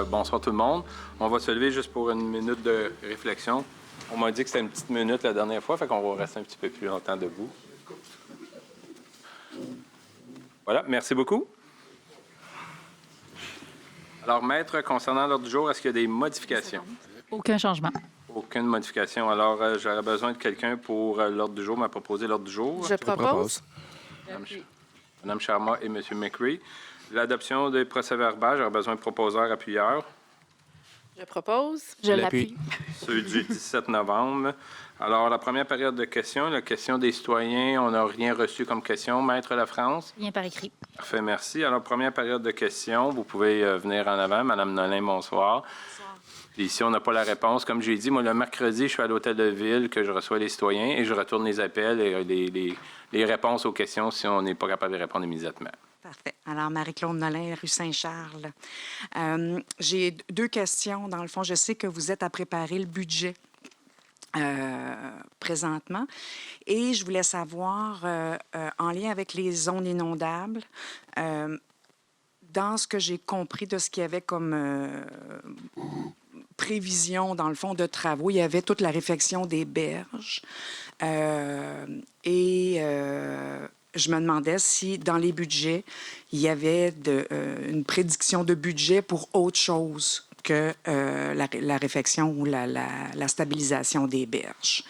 bonsoir tout le monde. On va se lever juste pour une minute de réflexion. On m'a dit que c'était une petite minute la dernière fois, fait qu'on va rester un petit peu plus longtemps debout. Voilà, merci beaucoup. Alors, maître, concernant l'ordre du jour, est-ce qu'il y a des modifications? Aucun changement. Aucune modification. Alors, j'aurais besoin de quelqu'un pour l'ordre du jour, m'a proposé l'ordre du jour. Je propose. Mme Sharma et M. McCree. L'adoption des procès-verbaux, j'aurais besoin de proposeurs, appuyeurs. Je propose. Je l'appuie. Ceux du 17 novembre. Alors, la première période de questions, la question des citoyens, on n'a rien reçu comme question. Maître Lafrance? Rien par écrit. Parfait, merci. Alors, première période de questions, vous pouvez venir en avant. Madame Nolin, bonsoir. Puis ici, on n'a pas la réponse. Comme j'ai dit, moi, le mercredi, je suis à l'hôtel de ville que je reçois les citoyens et je retourne les appels et les réponses aux questions si on n'est pas capable de répondre immédiatement. Parfait. Alors, Marie-Claude Nolin, rue Saint-Charles. J'ai deux questions. Dans le fond, je sais que vous êtes à préparer le budget présentement. Et je voulais savoir, en lien avec les zones inondables, dans ce que j'ai compris de ce qu'il y avait comme prévision, dans le fond, de travaux, il y avait toute la réfection des berges. Je me demandais si, dans les budgets, il y avait une prédiction de budget pour autre chose que la réfection ou la stabilisation des berges.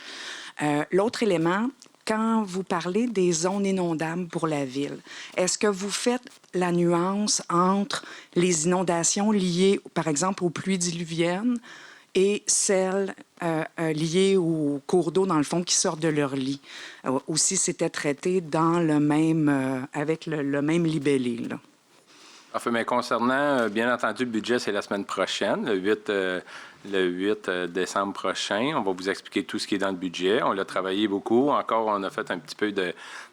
L'autre élément, quand vous parlez des zones inondables pour la ville, est-ce que vous faites la nuance entre les inondations liées, par exemple, aux pluies diluviennes et celles liées aux cours d'eau, dans le fond, qui sortent de leur lit? Aussi, c'était traité dans le même, avec le même libellé, là. Enfin, mais concernant, bien entendu, le budget, c'est la semaine prochaine, le 8 décembre prochain. On va vous expliquer tout ce qui est dans le budget. On l'a travaillé beaucoup. Encore, on a fait un petit peu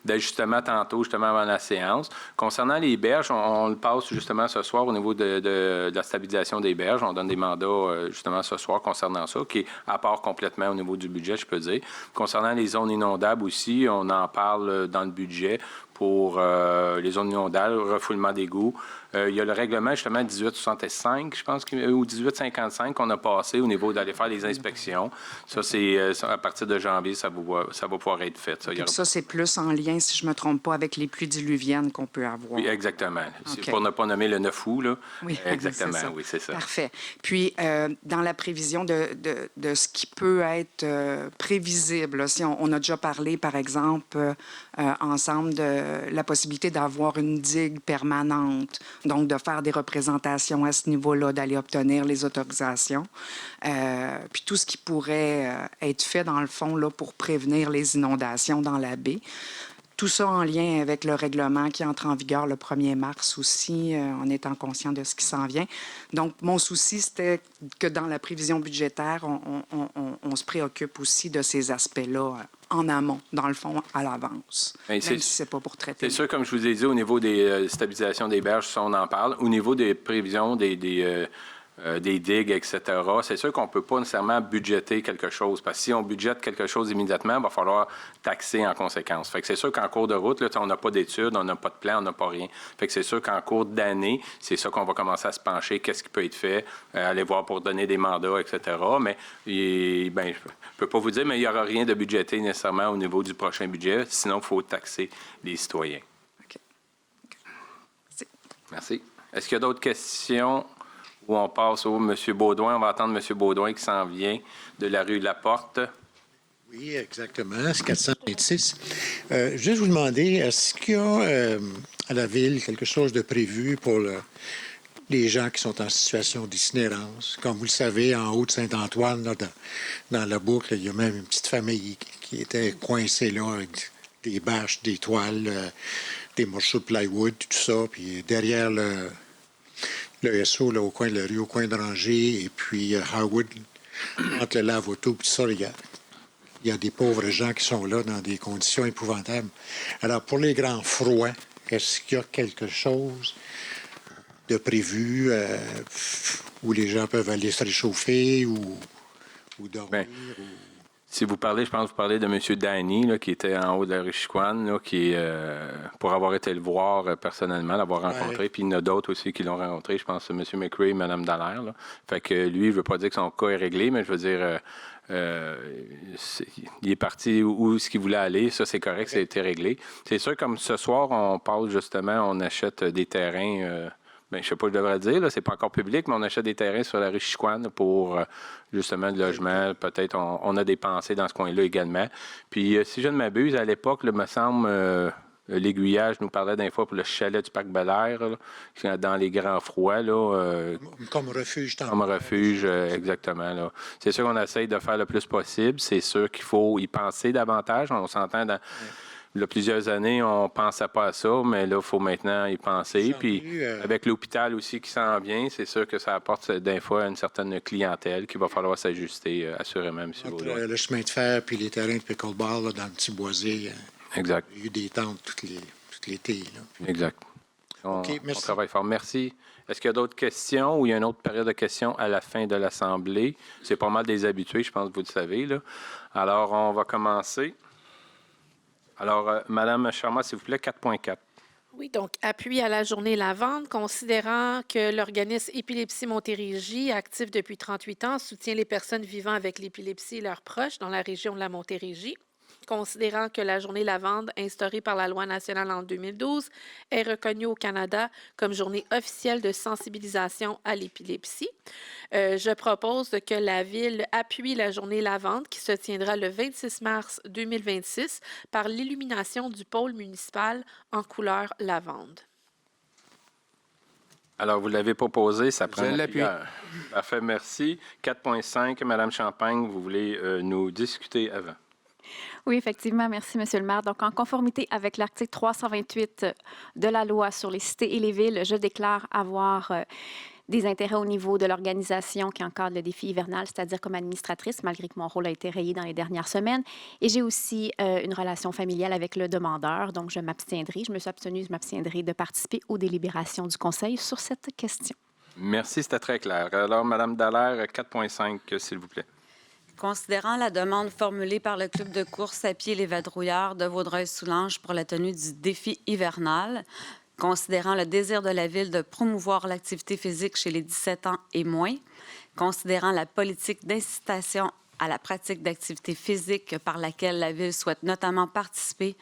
d'ajustement tantôt, justement, avant la séance. Concernant les berges, on le passe justement ce soir au niveau de la stabilisation des berges. On donne des mandats, justement, ce soir concernant ça, qui est à part complètement au niveau du budget, je peux dire. Concernant les zones inondables aussi, on en parle dans le budget pour les zones inondables, refoulement d'égouts. Il y a le règlement, justement, 1865, je pense, ou 1855 qu'on a passé au niveau d'aller faire les inspections. Ça, c'est à partir de janvier, ça va pouvoir être fait. Ça, c'est plus en lien, si je ne me trompe pas, avec les pluies diluviennes qu'on peut avoir. Oui, exactement. Okay. Pour ne pas nommer le 9 août, là. Oui, exactement, c'est oui, c'est ça. Parfait. Puis, dans la prévision de ce qui peut être prévisible, là, si on a déjà parlé, par exemple, ensemble de la possibilité d'avoir une digue permanente, donc de faire des représentations à ce niveau-là, d'aller obtenir les autorisations, puis tout ce qui pourrait être fait, dans le fond, là, pour prévenir les inondations dans la baie. Tout ça en lien avec le règlement qui entre en vigueur le 1er mars aussi, en étant conscient de ce qui s'en vient. Donc, mon souci, c'était que dans la prévision budgétaire, on se préoccupe aussi de ces aspects-là en amont, dans le fond, à l'avance, même si c'est pas pour traiter. C'est sûr, comme je vous ai dit, au niveau des stabilisations des berges, ça, on en parle. Au niveau des prévisions des digues, etc., c'est sûr qu'on ne peut pas nécessairement budgéter quelque chose, parce que si on budgète quelque chose immédiatement, il va falloir taxer en conséquence. Fait que c'est sûr qu'en cours de route, là, on n'a pas d'études, on n'a pas de plan, on n'a pas rien. Fait que c'est sûr qu'en cours d'année, c'est ça qu'on va commencer à se pencher, qu'est-ce qui peut être fait, aller voir pour donner des mandats, etc. Mais je ne peux pas vous dire, mais il n'y aura rien de budgété nécessairement au niveau du prochain budget, sinon il faut taxer les citoyens. OK. Merci. Merci. Est-ce qu'il y a d'autres questions? Où on passe au M. Baudouin. On va attendre M. Baudouin qui s'en vient de la rue Laporte. Oui, exactement. C'est 426. Juste vous demander, est-ce qu'il y a à la Ville quelque chose de prévu pour les gens qui sont en situation d'itinérance? Comme vous le savez, en haut de Saint-Antoine, là, dans la boucle, il y a même une petite famille qui était coincée là avec des bâches, des toiles, des morceaux de plywood, tout ça. Puis derrière le SO, là, au coin de la rue, au coin de Ranger, et puis Harwood, entre le lave-auto, tout ça, il y a des pauvres gens qui sont là dans des conditions épouvantables. Alors, pour les grands froids, est-ce qu'il y a quelque chose de prévu où les gens peuvent aller se réchauffer ou dormir? Si vous parlez, je pense que vous parlez de M. Danny, là, qui était en haut de la Richiquan, là, qui, pour avoir été le voir personnellement, l'avoir rencontré. Ouais. Puis il y en a d'autres aussi qui l'ont rencontré. Je pense que M. McRae et Mme Dallaire. Là. Fait que lui, je ne veux pas dire que son cas est réglé, mais je veux dire, il est parti où ce qu'il voulait aller. Ça, c'est correct, ça a été réglé. C'est sûr, comme ce soir, on parle justement, on achète des terrains... je ne sais pas, je devrais le dire, là, c'est pas encore public, mais on achète des terrains sur la rue Chicoine pour justement le logement. Peut-être on a des pensées dans ce coin-là également. Puis, si je ne m'abuse, à l'époque, il me semble, l'aiguillage nous parlait d'un fois pour le chalet du Parc Bel-Air, là, dans les grands froids. Là, Comme refuge. comme refuge, exactement. Là. C'est sûr qu'on essaye de faire le plus possible. C'est sûr qu'il faut y penser davantage. On s'entend dans... Il y a plusieurs années, on ne pensait pas à ça, mais là, il faut maintenant y penser. Puis avec l'hôpital aussi qui s'en vient, c'est sûr que ça apporte des fois une certaine clientèle qu'il va falloir s'ajuster, assurément, M. Entre Baudouin. le chemin de fer puis les terrains de pickleball là, dans le petit boisé, Exact. il y a eu des tentes tout l'été. Là. Exact. OK, On merci. travaille fort. Merci. Est-ce qu'il y a d'autres questions ou il y a une autre période de questions à la fin de l'Assemblée? C'est pas mal des habitués, je pense que vous le savez. Là. Alors, on va commencer. Alors, Mme Charma, s'il vous plaît, 4.4. Oui, donc appui à la journée Lavande, considérant que l'organisme Épilepsie Montérégie, actif depuis 38 ans, soutient les personnes vivant avec l'épilepsie et leurs proches dans la région de la Montérégie. Considérant que la journée Lavande, instaurée par la loi nationale en 2012, est reconnue au Canada comme journée officielle de sensibilisation à l'épilepsie, je propose que la Ville appuie la journée Lavande qui se tiendra le 26 mars 2026 par l'illumination du pôle municipal en couleur lavande. Alors, vous l'avez proposé, ça prend Je la l'appuie. rigueur. Parfait, merci. 4.5, Mme Champagne, vous voulez nous discuter avant. Oui, effectivement. Merci, Monsieur le maire. Donc, en conformité avec l'article 328 de la loi sur les cités et les villes, je déclare avoir des intérêts au niveau de l'organisation qui encadre le défi hivernal, c'est-à-dire comme administratrice, malgré que mon rôle a été rayé dans les dernières semaines. Et j'ai aussi une relation familiale avec le demandeur, donc je me suis abstenue, je m'abstiendrai de participer aux délibérations du Conseil sur cette question. Merci, c'était très clair. Alors, Mme Dallaire, 4.5, s'il vous plaît. Considérant la demande formulée par le club de course à pied Les Vadrouillards de Vaudreuil-Soulanges pour la tenue du défi hivernal, considérant le désir de la Ville de promouvoir l'activité physique chez les 17 ans et moins, considérant la politique d'incitation à la pratique d'activités physiques par laquelle la Ville souhaite notamment participer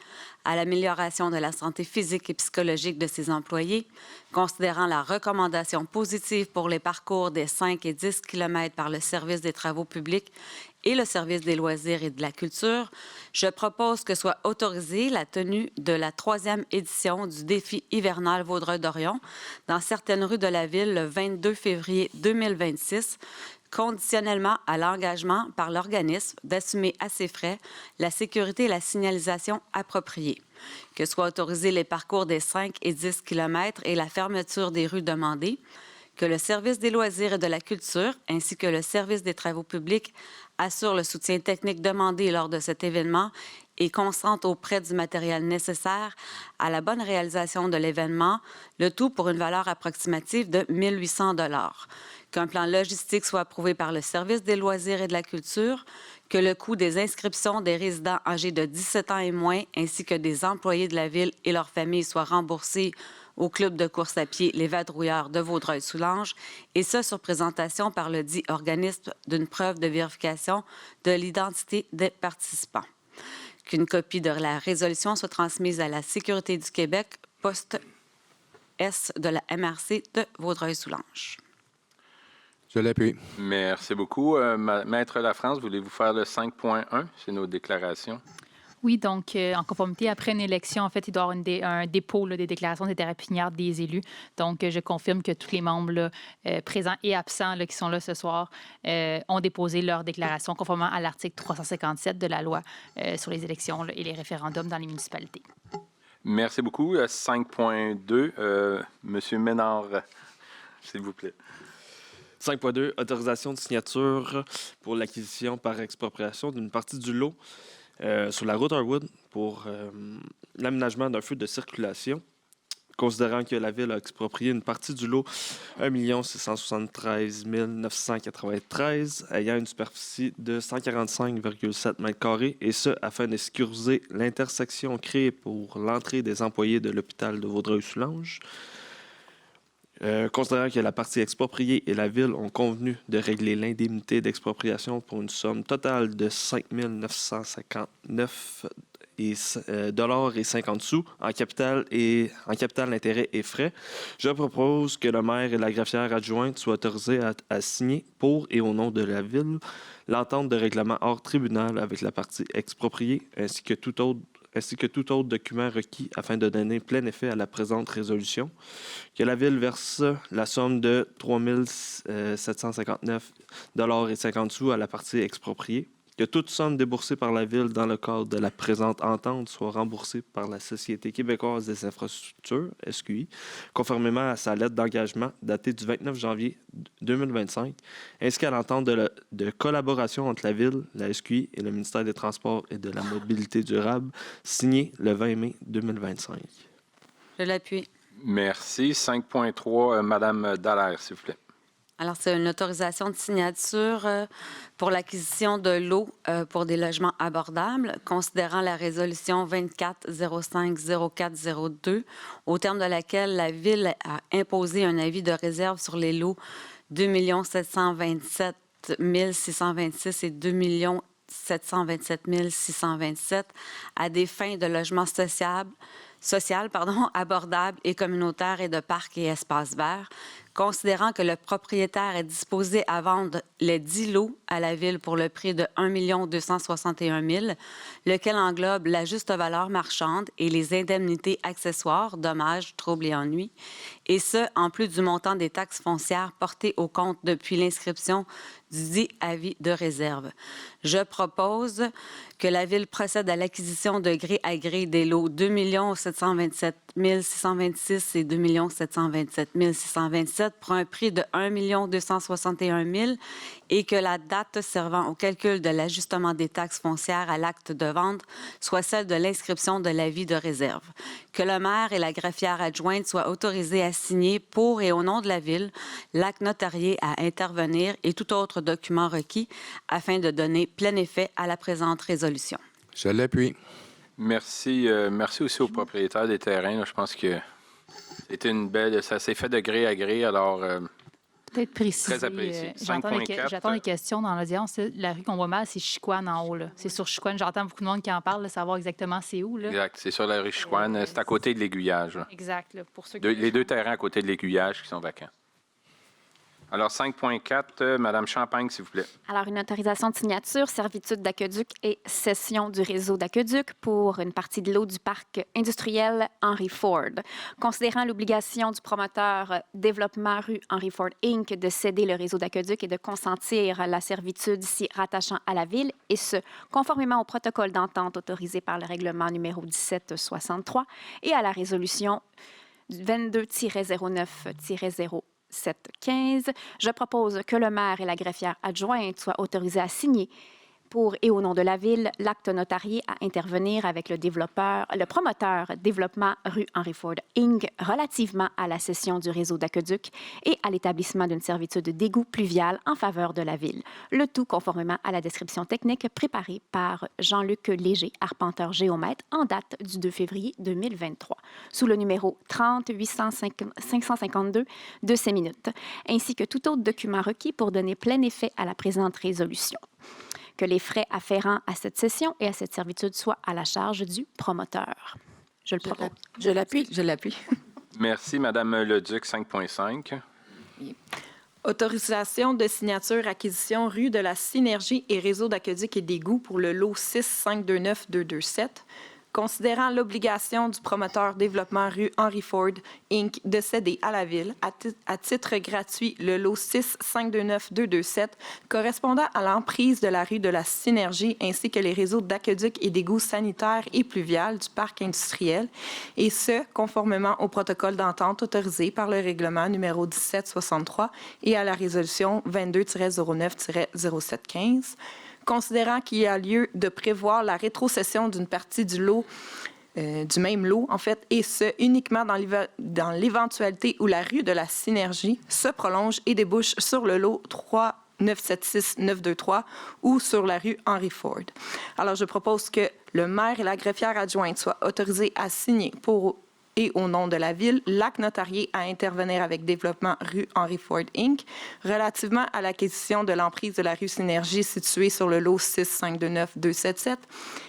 à l'amélioration de la santé physique et psychologique de ses employés, considérant la recommandation positive pour les parcours des 5 et 10 km par le service des travaux publics et le service des loisirs et de la culture, je propose que soit autorisée la tenue de la 3e édition du défi hivernal Vaudreuil-Dorion dans certaines rues de la Ville le 22 février 2026, conditionnellement à l'engagement par l'organisme d'assumer à ses frais la sécurité et la signalisation appropriée. Que soient autorisés les parcours des 5 et 10 km et la fermeture des rues demandées, que le service des loisirs et de la culture, ainsi que le service des travaux publics, assurent le soutien technique demandé lors de cet événement et consentent au prêt du matériel nécessaire à la bonne réalisation de l'événement, le tout pour une valeur approximative de 1 800 $. Qu'un plan logistique soit approuvé par le service des loisirs et de la culture, que le coût des inscriptions des résidents âgés de 17 ans et moins, ainsi que des employés de la Ville et leurs familles soit remboursé au club de course à pied Les Vadrouillards de Vaudreuil-Soulanges, et ce sur présentation par le dit organisme d'une preuve de vérification de l'identité des participants. Qu'une copie de la résolution soit transmise à la Sécurité du Québec, poste S de la MRC de Vaudreuil-Soulanges. Je l'appuie. Merci beaucoup. Maître Lafrance, voulez-vous faire le 5.1? C'est nos déclarations. Oui, donc, en conformité, après une élection, en fait, il doit y avoir un dépôt là, des déclarations des terrapinières des élus. Donc, je confirme que tous les membres là, présents et absents là, qui sont là ce soir ont déposé leur déclaration conformément à l'article 357 de la loi sur les élections là, et les référendums dans les municipalités. Merci beaucoup. 5.2, Monsieur Ménard, s'il vous plaît. 5.2, autorisation de signature pour l'acquisition par expropriation d'une partie du lot sur la route Harwood pour l'aménagement d'un feu de circulation. considérant que la Ville a exproprié une partie du lot 1 673 993 ayant une superficie de 145,7 m², et ce, afin de sécuriser l'intersection créée pour l'entrée des employés de l'hôpital de Vaudreuil-Soulanges. Considérant que la partie expropriée et la Ville ont convenu de régler l'indemnité d'expropriation pour une somme totale de 5 959 dollars et 50 sous en capital d'intérêt et frais, je propose que le maire et la greffière adjointe soient autorisés à signer pour et au nom de la Ville l'entente de règlement hors tribunal avec la partie expropriée ainsi que tout autre document requis afin de donner plein effet à la présente résolution, que la Ville verse la somme de 3 759 dollars et 50 sous à la partie expropriée, que toute somme déboursée par la Ville dans le cadre de la présente entente soit remboursée par la Société québécoise des infrastructures, SQI, conformément à sa lettre d'engagement datée du 29 janvier 2025, ainsi qu'à l'entente de collaboration entre la Ville, la SQI et le ministère des Transports et de la Mobilité durable, signée le 20 mai 2025. Je l'appuie. Merci. 5.3, Madame Dallaire, s'il vous plaît. Alors, c'est une autorisation de signature pour l'acquisition de lots pour des logements abordables, considérant la résolution 24-05-0402, au terme de laquelle la Ville a imposé un avis de réserve sur les lots 2 727 626 et 2 727 627 à des fins de logement social, abordable et communautaire et de parcs et espaces verts, considérant que le propriétaire est disposé à vendre les 10 lots à la Ville pour le prix de 1 261 000, lequel englobe la juste valeur marchande et les indemnités accessoires, dommages, troubles et ennuis, et ce, en plus du montant des taxes foncières portées au compte depuis l'inscription du dit avis de réserve. Je propose que la Ville procède à l'acquisition de gré à gré des lots 2 727 626 et 2 727 627 pour un prix de 1 261 000 et que la date servant au calcul de l'ajustement des taxes foncières à l'acte de vente soit celle de l'inscription de l'avis de réserve. Que le maire et la greffière adjointe soient autorisés à signer pour et au nom de la Ville l'acte notarié à intervenir et tout autre document requis afin de donner plein effet à la présente résolution. Je l'appuie. Merci. Merci aussi aux propriétaires des terrains. Là, je pense que c'était une belle... Ça s'est fait de gré à gré, alors... Peut-être préciser. Très apprécié. J'attends des questions dans l'audience. La rue qu'on voit mal, c'est Chicoine en haut. Là. C'est sur Chicoine. J'entends beaucoup de monde qui en parle, là, savoir exactement c'est où. Là. Exact. C'est sur la rue Chicoine. C'est à côté de l'aiguillage. Là. Exact. Là, pour ceux qui... Les deux terrains à côté de l'aiguillage qui sont vacants. Alors, 5.4, Mme Champagne, s'il vous plaît. Alors, une autorisation de signature, servitude d'aqueduc et cession du réseau d'aqueduc pour une partie de l'eau du parc industriel Henry Ford. Considérant l'obligation du promoteur Développement rue Henry Ford Inc. de céder le réseau d'aqueduc et de consentir la servitude s'y rattachant à la Ville, et ce, conformément au protocole d'entente autorisé par le règlement numéro 1763 et à la résolution 22-09-0. 715, je propose que le maire et la greffière adjointe soient autorisés à signer pour et au nom de la Ville l'acte notarié à intervenir avec le promoteur Développement rue Henry Ford Inc. relativement à la cession du réseau d'aqueduc et à l'établissement d'une servitude d'égout pluvial en faveur de la Ville. Le tout conformément à la description technique préparée par Jean-Luc Léger, arpenteur géomètre, en date du 2 février 2023, sous le numéro 30-852 de ces minutes, ainsi que tout autre document requis pour donner plein effet à la présente résolution. Que les frais afférents à cette cession et à cette servitude soient à la charge du promoteur. Je le propose. Je l'appuie. Je l'appuie. Merci, Mme Leduc, 5.5. Autorisation de signature acquisition rue de la Synergie et réseau d'aqueduc et d'égout pour le lot 6529227. Considérant l'obligation du promoteur Développement rue Henry Ford Inc. de céder à la Ville, à titre gratuit, le lot 6529227 correspondant à l'emprise de la rue de la Synergie ainsi que les réseaux d'aqueduc et d'égouts sanitaires et pluviales du parc industriel, et ce, conformément au protocole d'entente autorisé par le règlement numéro 1763 et à la résolution 22-09-0715. Considérant qu'il y a lieu de prévoir la rétrocession d'une partie du lot du même lot, en fait, et ce, uniquement dans l'éventualité où la rue de la Synergie se prolonge et débouche sur le lot 3976923 ou sur la rue Henry Ford. Alors, je propose que le maire et la greffière adjointe soient autorisés à signer pour et au nom de la Ville, l'acte notarié à intervenir avec Développement rue Henry Ford, Inc., relativement à l'acquisition de l'emprise de la rue Synergie située sur le lot 6529277,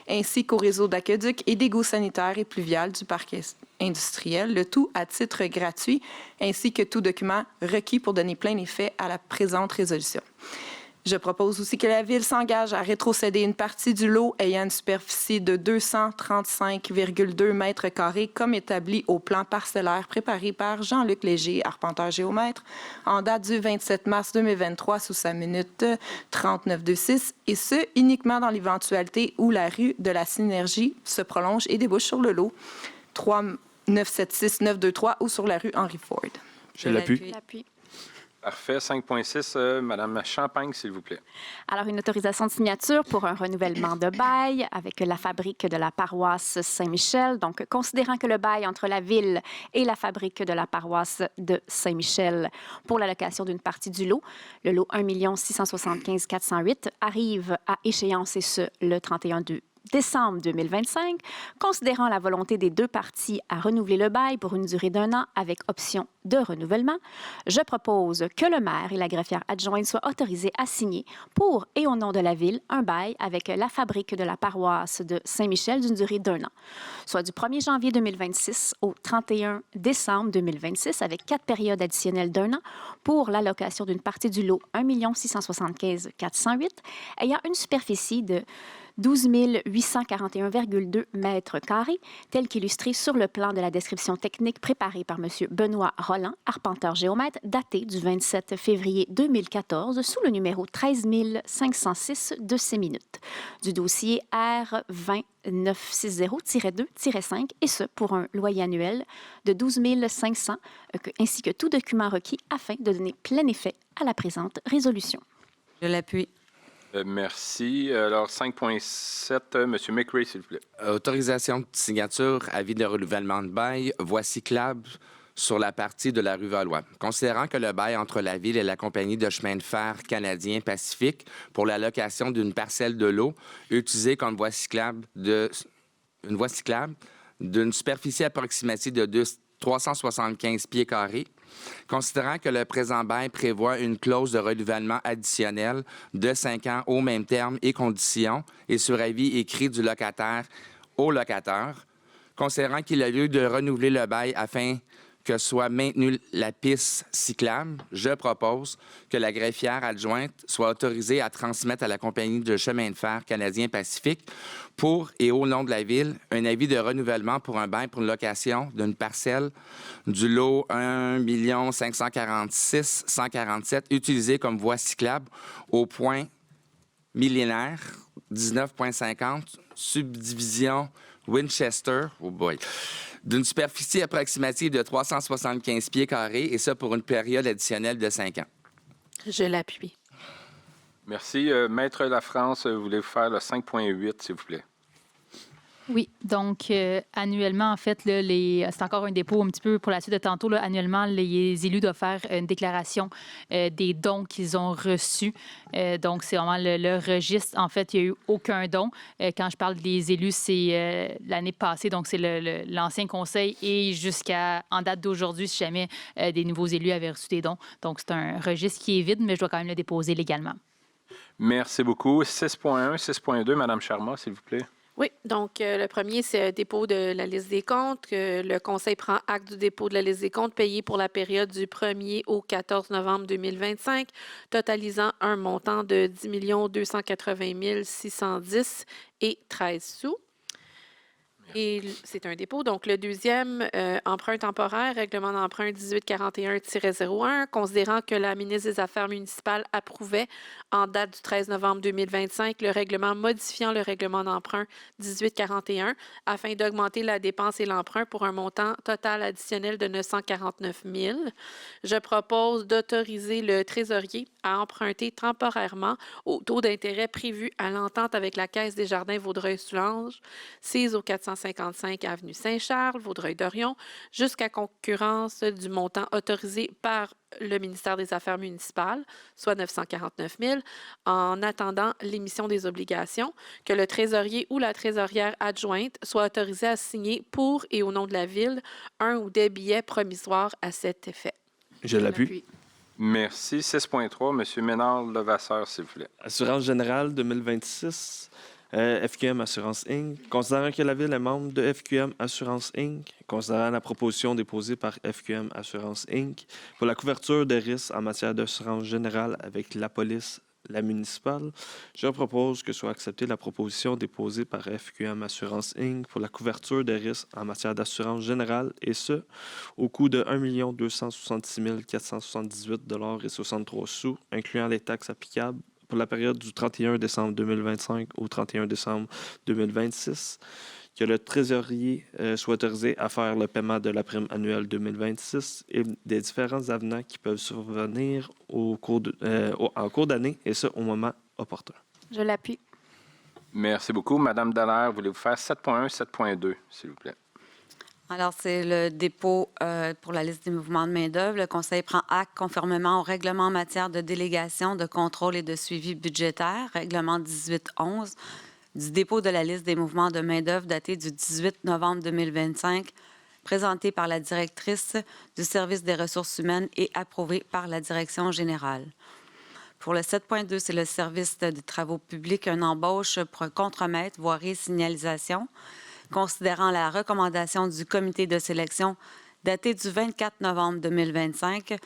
ainsi qu'au réseau d'aqueducs et d'égouts sanitaires et pluviales du parc industriel, le tout à titre gratuit, ainsi que tout document requis pour donner plein effet à la présente résolution. Je propose aussi que la Ville s'engage à rétrocéder une partie du lot ayant une superficie de 235,2 mètres carrés comme établi au plan parcellaire préparé par Jean-Luc Léger, arpenteur géomètre, en date du 27 mars 2023 sous sa minute 3926, et ce, uniquement dans l'éventualité où la rue de la Synergie se prolonge et débouche sur le lot 3976923 ou sur la rue Henry Ford. Je l'appuie. Parfait. 5.6, Madame Champagne, s'il vous plaît. Alors, une autorisation de signature pour un renouvellement de bail avec la fabrique de la paroisse Saint-Michel. Donc, considérant que le bail entre la Ville et la fabrique de la paroisse de Saint-Michel pour la location d'une partie du lot, le lot 1 675 408, arrive à échéance, et ce, le 31 décembre 2025, considérant la volonté des deux parties à renouveler le bail pour une durée d'1 an avec option de renouvellement, je propose que le maire et la greffière adjointe soient autorisés à signer pour et au nom de la Ville un bail avec la fabrique de la paroisse de Saint-Michel d'une durée d'1 an, soit du 1er janvier 2026 au 31 décembre 2026 avec 4 périodes additionnelles d'1 an pour l'allocation d'une partie du lot 1 675 408 ayant une superficie de 12 841,2 mètres carrés, tel qu'illustré sur le plan de la description technique préparée par M. Benoît Rolland, arpenteur géomètre, daté du 27 février 2014, sous le numéro 13 506 de ces minutes, du dossier R20960-2-5, et ce, pour un loyer annuel de 12 500, ainsi que tout document requis afin de donner plein effet à la présente résolution. Je l'appuie. Merci. Alors, 5.7, M. McRae, s'il vous plaît. Autorisation de signature, avis de renouvellement de bail, voie cyclable sur la partie de la rue Valois. Considérant que le bail entre la Ville et la compagnie de chemin de fer canadien Pacifique pour la location d'une parcelle de l'eau utilisée comme voie cyclable d'une superficie approximative de 375 pieds carrés, considérant que le présent bail prévoit une clause de renouvellement additionnelle de 5 ans au même terme et conditions et sur avis écrit du locataire au locataire, considérant qu'il a lieu de renouveler le bail afin que soit maintenue la piste cyclable, je propose que la greffière adjointe soit autorisée à transmettre à la compagnie de chemin de fer canadien Pacifique pour et au nom de la Ville un avis de renouvellement pour un bail pour une location d'une parcelle du lot 1 546 147 utilisé comme voie cyclable au point millénaire 19.50 subdivision Winchester, oh boy, d'une superficie approximative de 375 pieds carrés, et ça pour une période additionnelle de 5 ans. Je l'appuie. Merci. Maître Lafrance, voulez-vous faire le 5.8, s'il vous plaît? Oui, donc annuellement, en fait, là, c'est encore un dépôt un petit peu pour la suite de tantôt. Là, annuellement, les élus doivent faire une déclaration des dons qu'ils ont reçus. Donc, c'est vraiment le registre. En fait, il n'y a eu aucun don. Quand je parle des élus, c'est l'année passée, donc c'est l'ancien conseil et en date d'aujourd'hui, si jamais des nouveaux élus avaient reçu des dons. Donc, c'est un registre qui est vide, mais je dois quand même le déposer légalement. Merci beaucoup. 6.1, 6.2, Mme Charma, s'il vous plaît. Oui, donc le premier, c'est un dépôt de la liste des comptes. Le Conseil prend acte du dépôt de la liste des comptes payés pour la période du 1er au 14 novembre 2025, totalisant un montant de 10 280 610 et 13 sous. Et c'est un dépôt. Donc, le deuxième, emprunt temporaire, règlement d'emprunt 1841-01, considérant que la ministre des Affaires municipales approuvait, en date du 13 novembre 2025, le règlement modifiant le règlement d'emprunt 1841 afin d'augmenter la dépense et l'emprunt pour un montant total additionnel de 949 000. Je propose d'autoriser le trésorier à emprunter temporairement au taux d'intérêt prévu à l'entente avec la Caisse des Jardins Vaudreuil-Soulanges, 6 au 450 155 avenue Saint-Charles, Vaudreuil-Dorion, jusqu'à concurrence du montant autorisé par le ministère des Affaires municipales, soit 949 000, en attendant l'émission des obligations, que le trésorier ou la trésorière adjointe soit autorisé à signer pour et au nom de la Ville un ou des billets provisoires à cet effet. Je l'appuie. Merci. 6.3, M. Ménard-Levasseur, s'il vous plaît. Assurance générale 2026, FQM Assurance Inc. Considérant que la Ville est membre de FQM Assurance Inc., considérant la proposition déposée par FQM Assurance Inc. pour la couverture de risques en matière d'assurance générale avec la police, la municipale, je propose que soit acceptée la proposition déposée par FQM Assurance Inc. pour la couverture de risques en matière d'assurance générale, et ce, au coût de 1 266 478 $ et 63 sous, incluant les taxes applicables pour la période du 31 décembre 2025 au 31 décembre 2026, que le trésorier soit autorisé à faire le paiement de la prime annuelle 2026 et des différents avenants qui peuvent survenir en cours d'année, et ce, au moment opportun. Je l'appuie. Merci beaucoup. Madame Dallaire, voulez-vous faire 7.1, 7.2, s'il vous plaît? Alors, c'est le dépôt pour la liste des mouvements de main-d'œuvre. Le Conseil prend acte conformément au règlement en matière de délégation, de contrôle et de suivi budgétaire, règlement 1811, du dépôt de la liste des mouvements de main-d'œuvre daté du 18 novembre 2025, présenté par la directrice du service des ressources humaines et approuvé par la direction générale. Pour le 7.2, c'est le service des travaux publics, une embauche pour un contremaître, voirie et signalisation, considérant la recommandation du comité de sélection datée du 24 novembre 2025.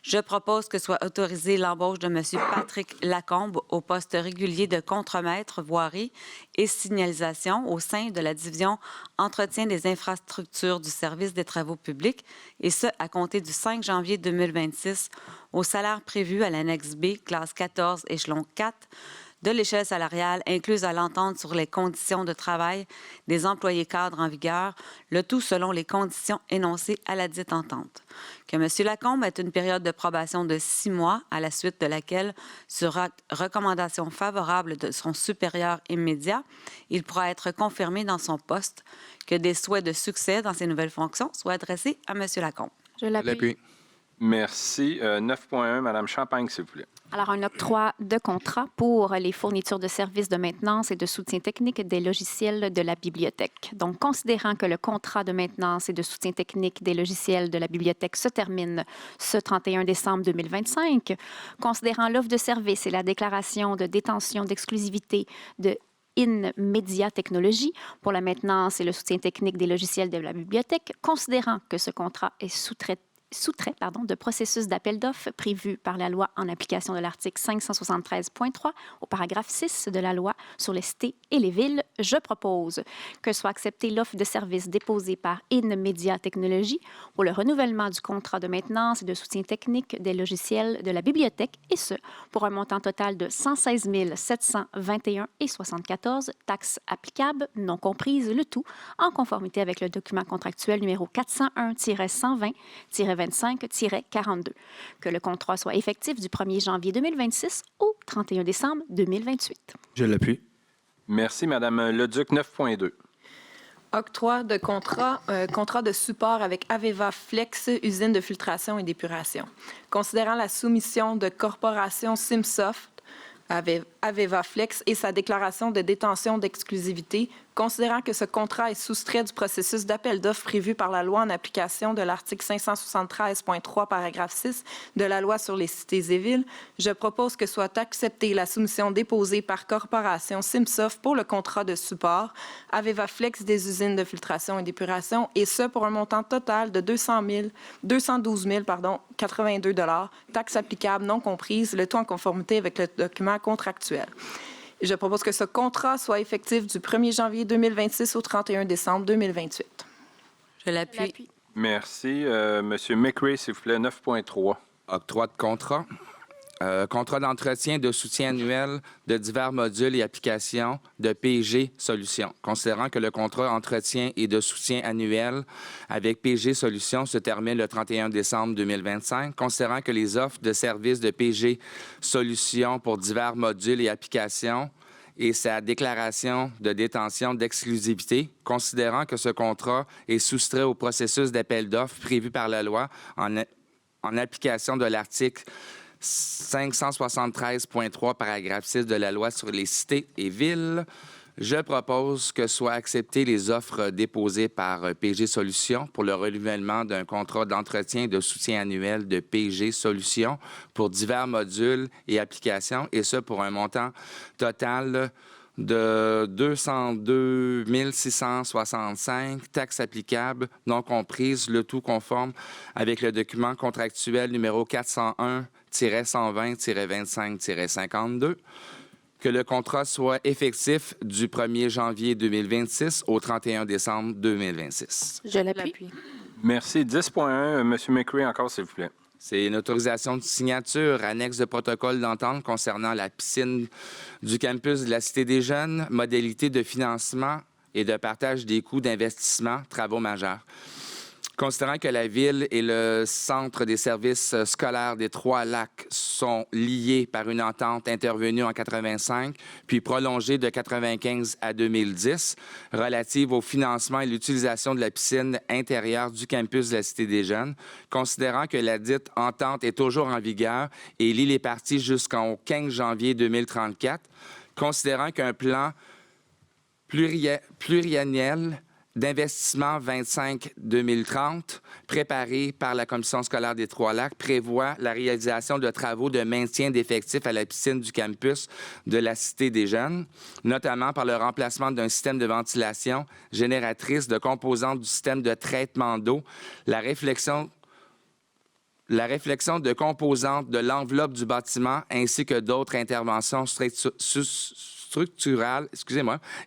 Je propose que soit autorisée l'embauche de M. Patrick Lacombe au poste régulier de contremaître, voirie et signalisation au sein de la division entretien des infrastructures du service des travaux publics, et ce, à compter du 5 janvier 2026, au salaire prévu à l'annexe B, classe 14, échelon 4, de l'échelle salariale incluse à l'entente sur les conditions de travail des employés cadres en vigueur, le tout selon les conditions énoncées à la dite entente. Que M. Lacombe ait une période de probation de 6 mois, à la suite de laquelle, sur recommandation favorable de son supérieur immédiat, il pourra être confirmé dans son poste. Que des souhaits de succès dans ses nouvelles fonctions soient adressés à M. Lacombe. Je l'appuie. Merci. 9.1, Mme Champagne, s'il vous plaît. Alors, un octroi de contrat pour les fournitures de services de maintenance et de soutien technique des logiciels de la bibliothèque. Donc, considérant que le contrat de maintenance et de soutien technique des logiciels de la bibliothèque se termine ce 31 décembre 2025, considérant l'offre de service et la déclaration de détention d'exclusivité de InMedia Technologies pour la maintenance et le soutien technique des logiciels de la bibliothèque, considérant que ce contrat est soutrait de processus d'appel d'offres prévu par la loi en application de l'article 573.3 au paragraphe 6 de la loi sur les cités et les villes, je propose que soit acceptée l'offre de service déposée par InMedia Technologies pour le renouvellement du contrat de maintenance et de soutien technique des logiciels de la bibliothèque, et ce, pour un montant total de 116 721,74 $, taxes applicables non comprises, le tout en conformité avec le document contractuel numéro 401-120-25-42. Que le contrat soit effectif du 1er janvier 2026 au 31 décembre 2028. Je l'appuie. Merci, Mme Leduc. 9.2. Octroi de contrat, contrat de support avec Aveva Flex, usine de filtration et d'épuration. Considérant la soumission de corporation Simsoft, Aveva Flex et sa déclaration de détention d'exclusivité, considérant que ce contrat est soustrait du processus d'appel d'offres prévu par la loi en application de l'article 573.3, paragraphe 6 de la loi sur les cités et villes, je propose que soit acceptée la soumission déposée par Corporation Simsoft pour le contrat de support Aveva Flex des usines de filtration et d'épuration, et ce pour un montant total de 212 082 $, taxes applicables non comprises, le tout en conformité avec le document contractuel. Je propose que ce contrat soit effectif du 1er janvier 2026 au 31 décembre 2028. Je l'appuie. Merci. Monsieur McRae, s'il vous plaît, 9.3. Octroi de contrat. Contrat d'entretien de soutien annuel de divers modules et applications de PG Solutions. Considérant que le contrat d'entretien et de soutien annuel avec PG Solutions se termine le 31 décembre 2025, considérant que les offres de services de PG Solutions pour divers modules et applications et sa déclaration de détention d'exclusivité, considérant que ce contrat est soustrait au processus d'appel d'offres prévu par la loi en application de l'article 573.3, paragraphe 6 de la loi sur les cités et villes. Je propose que soient acceptées les offres déposées par PG Solutions pour le renouvellement d'un contrat d'entretien et de soutien annuel de PG Solutions pour divers modules et applications, et ce pour un montant total de 202 665, taxes applicables non comprises, le tout conforme avec le document contractuel numéro 401-120-25-52. Que le contrat soit effectif du 1er janvier 2026 au 31 décembre 2026. Je l'appuie. Merci. 10.1, M. McCray, encore, s'il vous plaît. C'est une autorisation de signature, annexe de protocole d'entente concernant la piscine du campus de la Cité des Jeunes, modalités de financement et de partage des coûts d'investissement, travaux majeurs. Considérant que la Ville et le Centre des services scolaires des Trois-Lacs sont liés par une entente intervenue en 1985, puis prolongée de 1995 à 2010, relative au financement et l'utilisation de la piscine intérieure du campus de la Cité des Jeunes, considérant que la dite entente est toujours en vigueur et lie les parties jusqu'au 15 janvier 2034, considérant qu'un plan pluriannuel d'investissement 25-2030, préparé par la Commission scolaire des Trois-Lacs, prévoit la réalisation de travaux de maintien d'effectifs à la piscine du campus de la Cité des Jeunes, notamment par le remplacement d'un système de ventilation génératrice de composantes du système de traitement d'eau, la réflexion de composantes de l'enveloppe du bâtiment, ainsi que d'autres interventions structurales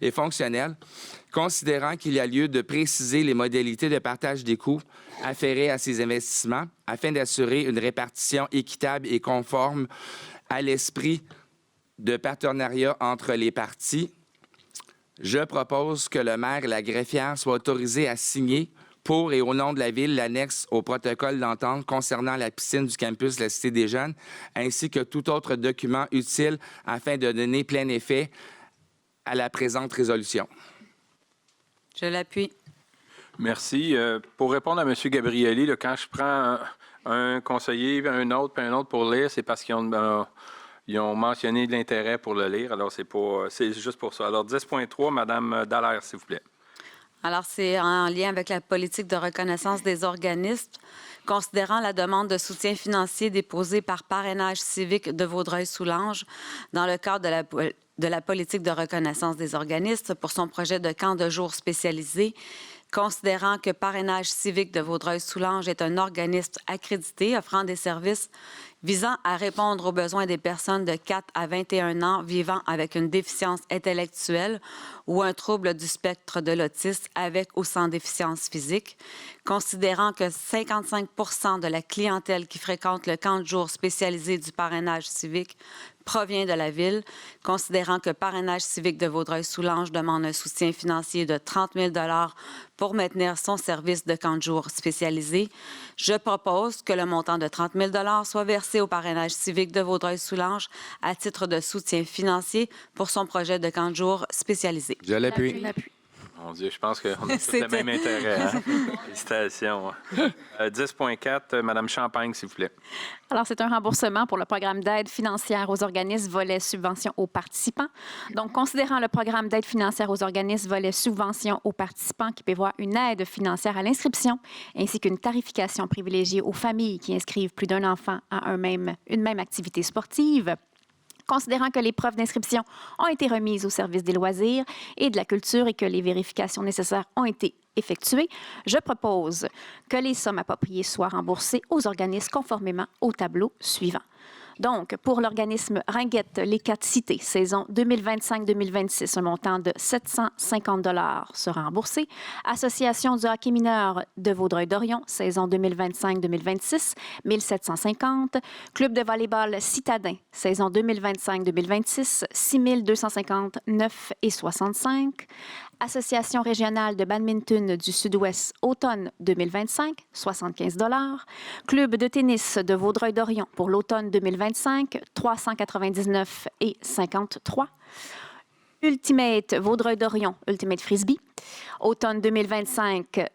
et fonctionnelles, considérant qu'il y a lieu de préciser les modalités de partage des coûts afférés à ces investissements afin d'assurer une répartition équitable et conforme à l'esprit de partenariat entre les parties. Je propose que le maire et la greffière soient autorisés à signer pour et au nom de la Ville l'annexe au protocole d'entente concernant la piscine du campus de la Cité des Jeunes, ainsi que tout autre document utile afin de donner plein effet à la présente résolution. Je l'appuie. Merci. Pour répondre à M. Gabrielli, là, quand je prends un conseiller, un autre, puis un autre pour lire, c'est parce qu'ils ont mentionné de l'intérêt pour le lire. Alors, c'est juste pour ça. Alors, 10.3, Mme Dallaire, s'il vous plaît. Alors, c'est en lien avec la politique de reconnaissance des organismes. Considérant la demande de soutien financier déposée par Parrainage civique de Vaudreuil-Soulanges dans le cadre de la politique de reconnaissance des organismes pour son projet de camp de jour spécialisé, considérant que Parrainage civique de Vaudreuil-Soulanges est un organisme accrédité offrant des services visant à répondre aux besoins des personnes de 4 à 21 ans vivant avec une déficience intellectuelle ou un trouble du spectre de l'autisme avec ou sans déficience physique, considérant que 55 % de la clientèle qui fréquente le camp de jour spécialisé du Parrainage civique provient de la Ville, considérant que Parrainage civique de Vaudreuil-Soulanges demande un soutien financier de 30 000 $ pour maintenir son service de camp de jour spécialisé, je propose que le montant de 30 000 $ soit versé au Parrainage civique de Vaudreuil-Soulanges à titre de soutien financier pour son projet de camp de jour spécialisé. Je l'appuie. Mon Dieu, je pense qu'on a tous le même intérêt. Hein? Félicitations. 10.4, Mme Champagne, s'il vous plaît. Alors, c'est un remboursement pour le programme d'aide financière aux organismes volet subvention aux participants. Donc, considérant le programme d'aide financière aux organismes volet subvention aux participants qui prévoit une aide financière à l'inscription ainsi qu'une tarification privilégiée aux familles qui inscrivent plus d'un enfant à une même activité sportive, considérant que les preuves d'inscription ont été remises au service des loisirs et de la culture et que les vérifications nécessaires ont été effectuées, je propose que les sommes appropriées soient remboursées aux organismes conformément au tableau suivant. Donc, pour l'organisme Ringuette, les 4 cités, saison 2025-2026, un montant de 750 $ sera remboursé. Association du hockey mineur de Vaudreuil-Dorion, saison 2025-2026, 1 750. Club de volleyball Citadin, saison 2025-2026, 6 259,65 $. Association régionale de badminton du Sud-Ouest, automne 2025, 75 $. Club de tennis de Vaudreuil-Dorion pour l'automne 2025, 399,53 $. Ultimate Vaudreuil-Dorion, Ultimate Frisbee. Automne 2025,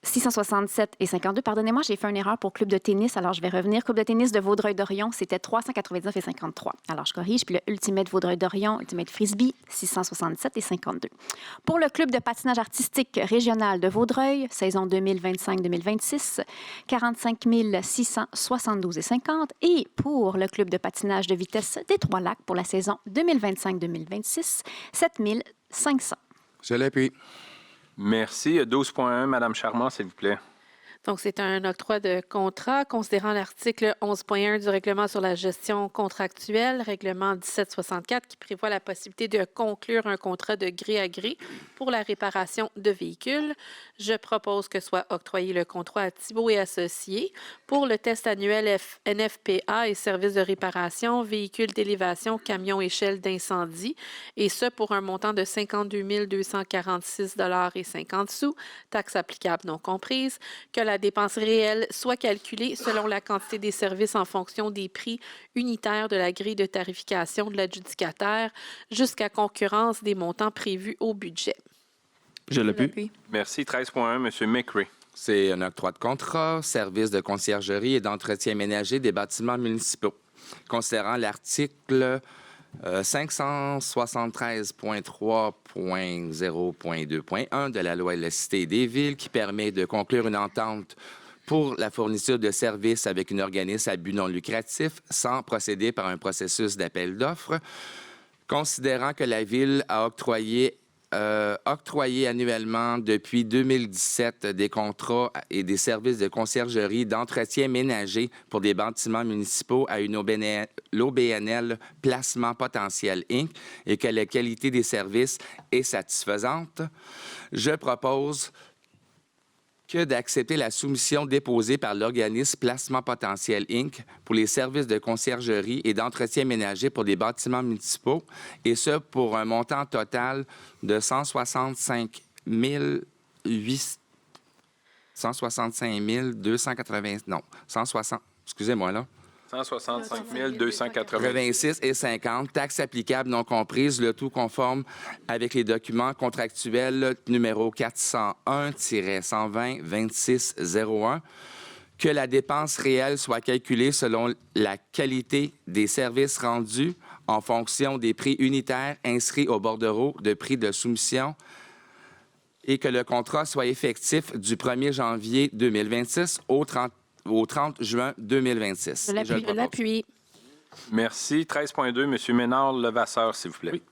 667 et 52. Pardonnez-moi, j'ai fait une erreur pour club de tennis, alors je vais revenir. Club de tennis de Vaudreuil-Dorion, c'était 399 et 53. Alors je corrige, puis le Ultimate Vaudreuil-Dorion, Ultimate Frisbee, 667 et 52. Pour le club de patinage artistique régional de Vaudreuil, saison 2025-2026, 45 672 et 50. Et pour le club de patinage de vitesse des Trois-Lacs pour la saison 2025-2026, 7 500. Je l'appuie. Merci. 12.1, Mme Charmant, s'il vous plaît. Donc, c'est un octroi de contrat considérant l'article 11.1 du règlement sur la gestion contractuelle, règlement 1764, qui prévoit la possibilité de conclure un contrat de gré à gré pour la réparation de véhicules. Je propose que soit octroyé le contrat à Thibault et Associés pour le test annuel NFPA et services de réparation, véhicules d'élévation, camions, échelles d'incendie, et ce pour un montant de 52 246,50 $, taxes applicables non comprises, que la dépense réelle soit calculée selon la quantité des services en fonction des prix unitaires de la grille de tarification de l'adjudicataire jusqu'à concurrence des montants prévus au budget. Je l'appuie. Merci. 13.1, M. McRae. C'est un octroi de contrat, service de conciergerie et d'entretien ménager des bâtiments municipaux. Considérant l'article 573.3.0.2.1 de la loi de la Cité et des villes qui permet de conclure une entente pour la fourniture de services avec un organisme à but non lucratif sans procéder par un processus d'appel d'offres, considérant que la Ville a octroyé annuellement depuis 2017 des contrats et des services de conciergerie d'entretien ménager pour des bâtiments municipaux à une l'OBNL Placement Potentiel Inc. et que la qualité des services est satisfaisante, je propose que d'accepter la soumission déposée par l'organisme Placement Potentiel Inc. pour les services de conciergerie et d'entretien ménager pour des bâtiments municipaux, et ce pour un montant total de 165 280... Non, 160... Excusez-moi, là. 165 280. 86 et 50, taxes applicables non comprises, le tout conforme avec les documents contractuels numéro 401-120-2601, que la dépense réelle soit calculée selon la qualité des services rendus en fonction des prix unitaires inscrits au bordereau de prix de soumission et que le contrat soit effectif du 1er janvier 2026 au 30 juin 2026. Je l'appuie. Merci. 13.2, M. Ménard-Levasseur, s'il vous plaît. Oui,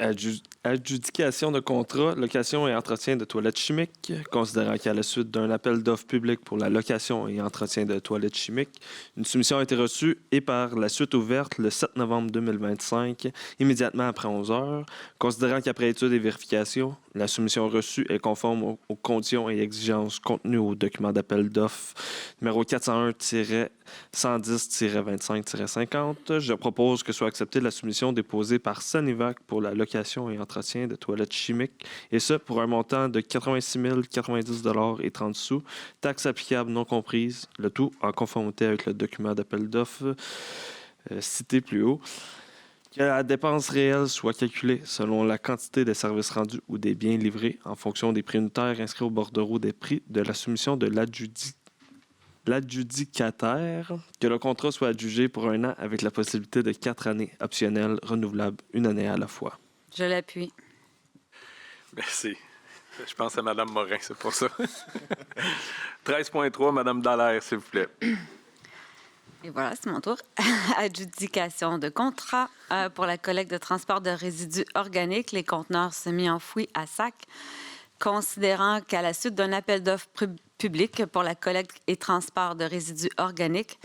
adjudication de contrat, location et entretien de toilettes chimiques, considérant qu'à la suite d'un appel d'offres public pour la location et entretien de toilettes chimiques, une soumission a été reçue et par la suite ouverte le 7 novembre 2025, immédiatement après 11 heures, considérant qu'après étude et vérification, la soumission reçue est conforme aux conditions et exigences contenues au document d'appel d'offres numéro 401-110-25-50. Je propose que soit acceptée la soumission déposée par Sanivac pour la location et entretien de toilettes chimiques, et ce pour un montant de 86 090,30 $, taxes applicables non comprises, le tout en conformité avec le document d'appel d'offres cité plus haut. Que la dépense réelle soit calculée selon la quantité des services rendus ou des biens livrés en fonction des prix unitaires inscrits au bordereau des prix de la soumission de l'adjudicataire, que le contrat soit adjugé pour 1 an avec la possibilité de 4 années optionnelles renouvelables 1 année à la fois. Je l'appuie. Merci. Je pense à Mme Morin, c'est pour ça. 13.3, Mme Dallaire, s'il vous plaît. Et voilà, c'est mon tour. Adjudication de contrat pour la collecte de transport de résidus organiques, les conteneurs semi-enfouis à sac, considérant qu'à la suite d'un appel d'offres public pour la collecte et transport de résidus organiques,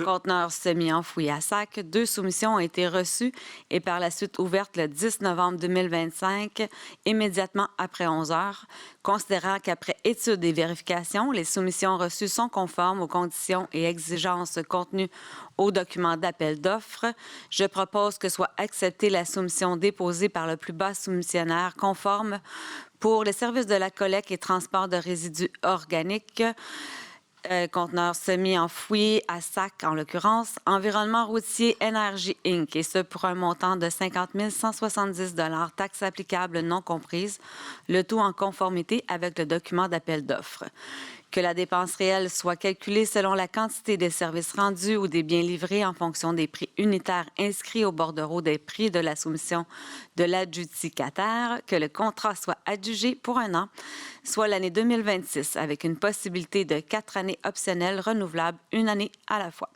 conteneurs semi-enfouis à sac, 2 soumissions ont été reçues et par la suite ouvertes le 10 novembre 2025, immédiatement après 11 heures. Considérant qu'après étude et vérification, les soumissions reçues sont conformes aux conditions et exigences contenues au document d'appel d'offres, je propose que soit acceptée la soumission déposée par le plus bas soumissionnaire conforme pour les services de la collecte et transport de résidus organiques conteneurs semi-enfouis à sac, en l'occurrence, Environnement routier Énergie Inc., et ce pour un montant de 50 170 $, taxes applicables non comprises, le tout en conformité avec le document d'appel d'offres. Que la dépense réelle soit calculée selon la quantité des services rendus ou des biens livrés en fonction des prix unitaires inscrits au bordereau des prix de la soumission de l'adjudicataire, que le contrat soit adjugé pour un an, soit l'année 2026, avec une possibilité de 4 années optionnelles renouvelables, une année à la fois.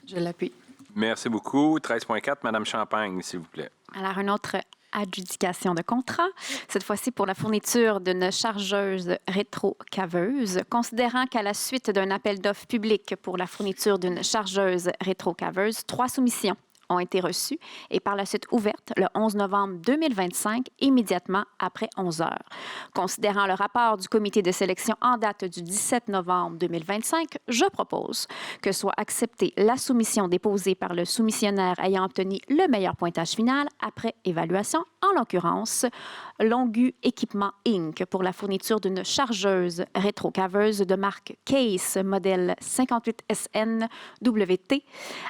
Je l'appuie. Merci beaucoup. 13.4, Mme Champagne, s'il vous plaît. Alors, un autre adjudication de contrat, cette fois-ci pour la fourniture d'une chargeuse rétrocaveuse. Considérant qu'à la suite d'un appel d'offres public pour la fourniture d'une chargeuse rétrocaveuse, 3 soumissions ont été reçues et par la suite ouvertes le 11 novembre 2025, immédiatement après 11 heures. Considérant le rapport du comité de sélection en date du 17 novembre 2025, je propose que soit acceptée la soumission déposée par le soumissionnaire ayant obtenu le meilleur pointage final après évaluation, en l'occurrence Longu Équipement Inc. pour la fourniture d'une chargeuse rétrocaveuse de marque Case, modèle 58SN-WT,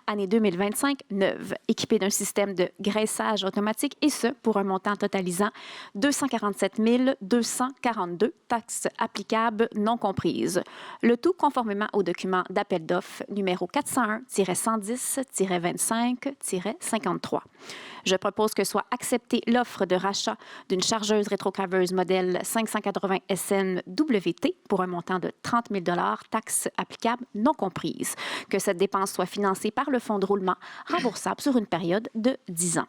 année 2025, neuve, équipée d'un système de graissage automatique, et ce, pour un montant totalisant 247 242, taxes applicables non comprises. Le tout conformément au document d'appel d'offres numéro 401-110-25-53. Je propose que soit acceptée l'offre de rachat d'une chargeuse rétrocaveuse modèle 580 SN-WT pour un montant de 30 000 $, taxes applicables non comprises. Que cette dépense soit financée par le fonds de roulement remboursable sur une période de 10 ans.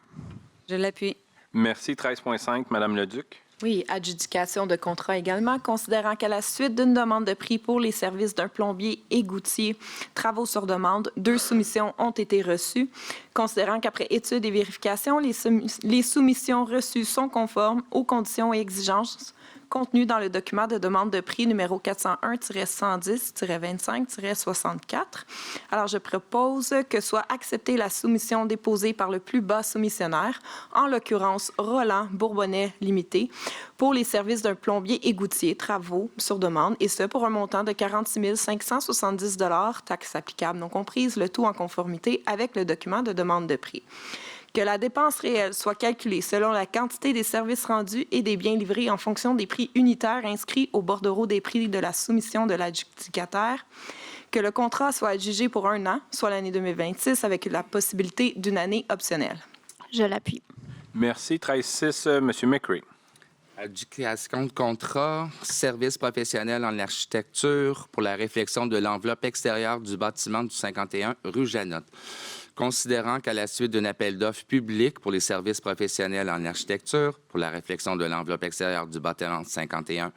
Je l'appuie. Merci. 13.5, Mme Leduc. Oui, adjudication de contrat également, considérant qu'à la suite d'une demande de prix pour les services d'un plombier égoutier, travaux sur demande, 2 soumissions ont été reçues. Considérant qu'après étude et vérification, les soumissions reçues sont conformes aux conditions et exigences contenues dans le document de demande de prix numéro 401-110-25-64. Alors, je propose que soit acceptée la soumission déposée par le plus bas soumissionnaire, en l'occurrence Roland Bourbonnais Limité, pour les services d'un plombier égoutier, travaux sur demande, et ce pour un montant de 46 570 $, taxes applicables non comprises, le tout en conformité avec le document de demande de prix. Que la dépense réelle soit calculée selon la quantité des services rendus et des biens livrés en fonction des prix unitaires inscrits au bordereau des prix de la soumission de l'adjudicataire. Que le contrat soit adjugé pour un an, soit l'année 2026, avec la possibilité d'une année optionnelle. Je l'appuie. Merci. 13.6, M. McCray. Adjudication de contrat, service professionnel en architecture pour la réflexion de l'enveloppe extérieure du bâtiment du 51 rue Janotte. Considérant qu'à la suite d'un appel d'offres public pour les services professionnels en architecture pour la réflexion de l'enveloppe extérieure du bâtiment du 51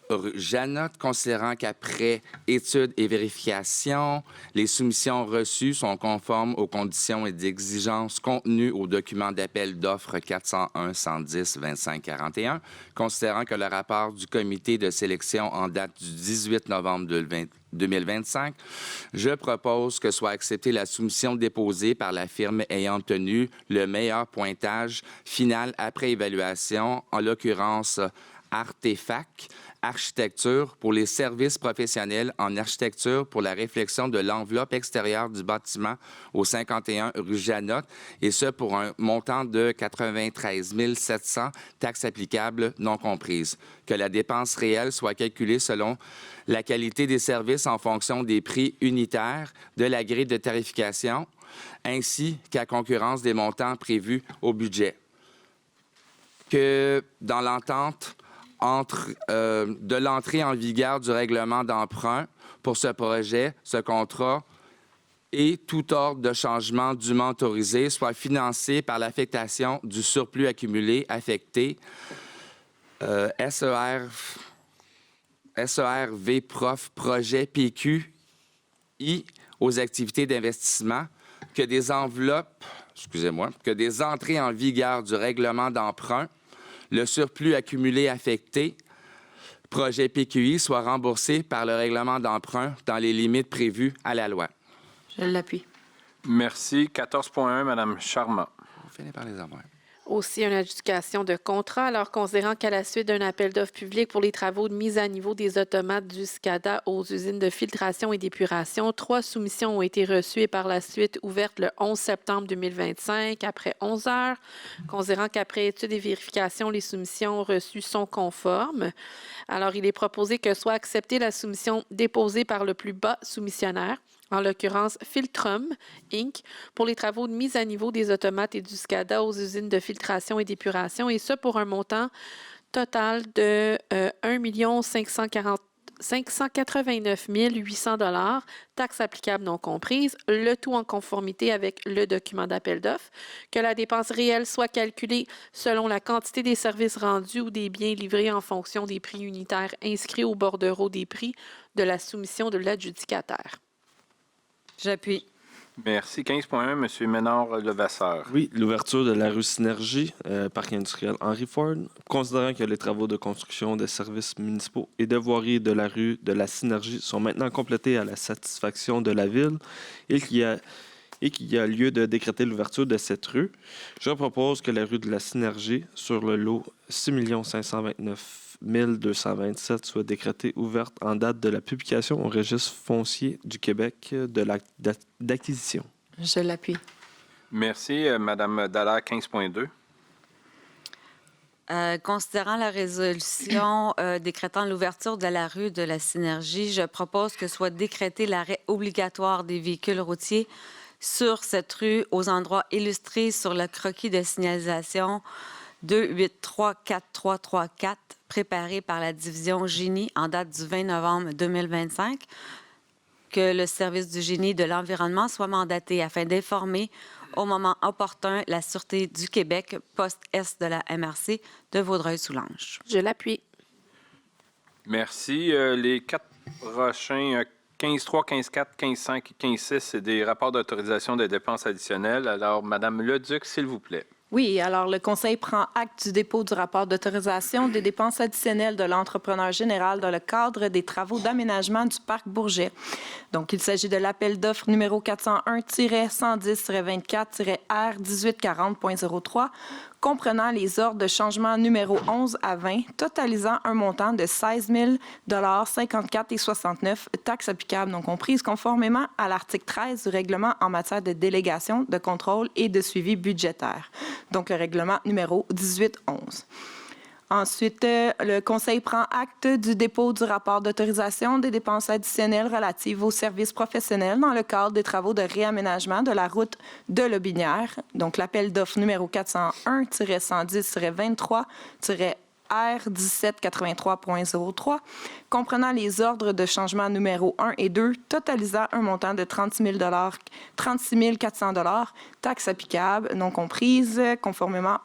rue Janotte, considérant qu'après études et vérifications, les soumissions reçues sont conformes aux conditions et exigences contenues au document d'appel d'offres 401-110-25-41, considérant que le rapport du comité de sélection en date du 18 novembre 2025, je propose que soit acceptée la soumission déposée par la firme ayant obtenu le meilleur pointage final après évaluation, en l'occurrence Artefac Architecture pour les services professionnels en architecture pour la réflexion de l'enveloppe extérieure du bâtiment au 51 rue Janotte, et ce pour un montant de 93 700, taxes applicables non comprises. Que la dépense réelle soit calculée selon la qualité des services en fonction des prix unitaires de la grille de tarification, ainsi qu'à concurrence des montants prévus au budget. Que dans l'entente de l'entrée en vigueur du règlement d'emprunt pour ce projet, ce contrat et tout ordre de changement dûment autorisé soit financé par l'affectation du surplus accumulé affecté SERV Prof Projet PQI aux activités d'investissement, que des entrées en vigueur du règlement d'emprunt, le surplus accumulé affecté, projet PQI, soit remboursé par le règlement d'emprunt dans les limites prévues à la loi. Je l'appuie. Merci. 14.1, Mme Charmant. On finit par les avoir. Aussi, une adjudication de contrat. Alors, considérant qu'à la suite d'un appel d'offres public pour les travaux de mise à niveau des automates du SCADA aux usines de filtration et d'épuration, 3 soumissions ont été reçues et par la suite ouvertes le 11 septembre 2025 après 11 heures. Considérant qu'après étude et vérification, les soumissions reçues sont conformes. Alors, il est proposé que soit acceptée la soumission déposée par le plus bas soumissionnaire, en l'occurrence Filtrum, Inc., pour les travaux de mise à niveau des automates et du SCADA aux usines de filtration et d'épuration, et ce pour un montant total de 1 589 800 $, taxes applicables non comprises, le tout en conformité avec le document d'appel d'offres, que la dépense réelle soit calculée selon la quantité des services rendus ou des biens livrés en fonction des prix unitaires inscrits au bordereau des prix de la soumission de l'adjudicataire. J'appuie. Merci. 15.1, M. Ménard-Levasseur. Oui, l'ouverture de la rue Synergie, parc industriel Henry Ford, considérant que les travaux de construction des services municipaux et de voirie de la rue de la Synergie sont maintenant complétés à la satisfaction de la Ville et qu'il y a lieu de décréter l'ouverture de cette rue, je propose que la rue de la Synergie, sur le lot 6 529 227, soit décrétée ouverte en date de la publication au Registre foncier du Québec de l'acte d'acquisition. Je l'appuie. Merci. Mme Dallaire, 15.2. Considérant la résolution décrétant l'ouverture de la rue de la Synergie, je propose que soit décrété l'arrêt obligatoire des véhicules routiers sur cette rue aux endroits illustrés sur le croquis de signalisation 2834334 préparé par la division Génie en date du 20 novembre 2025, que le service du Génie de l'environnement soit mandaté afin d'informer au moment opportun la Sûreté du Québec, poste Est de la MRC de Vaudreuil-Soulanges. Je l'appuie. Merci. Les 4 prochains, 15.3, 15.4, 15.5 et 15.6, c'est des rapports d'autorisation de dépenses additionnelles. Alors, Mme Leduc, s'il vous plaît. Oui, alors le Conseil prend acte du dépôt du rapport d'autorisation des dépenses additionnelles de l'entrepreneur général dans le cadre des travaux d'aménagement du parc Bourget. Donc, il s'agit de l'appel d'offres numéro 401-110-24-R1840.03, comprenant les ordres de changement numéro 11 à 20, totalisant un montant de 16 000 54,69 taxes applicables non comprises, conformément à l'article 13 du règlement en matière de délégation, de contrôle et de suivi budgétaire. Donc, le règlement numéro 1811. Ensuite, le Conseil prend acte du dépôt du rapport d'autorisation des dépenses additionnelles relatives aux services professionnels dans le cadre des travaux de réaménagement de la route de Lobinière. Donc, l'appel d'offres numéro 401-110-23-R1783.03, comprenant les ordres de changement numéro 1 et 2, totalisant un montant de 36 400 $, taxes applicables non comprises, conformément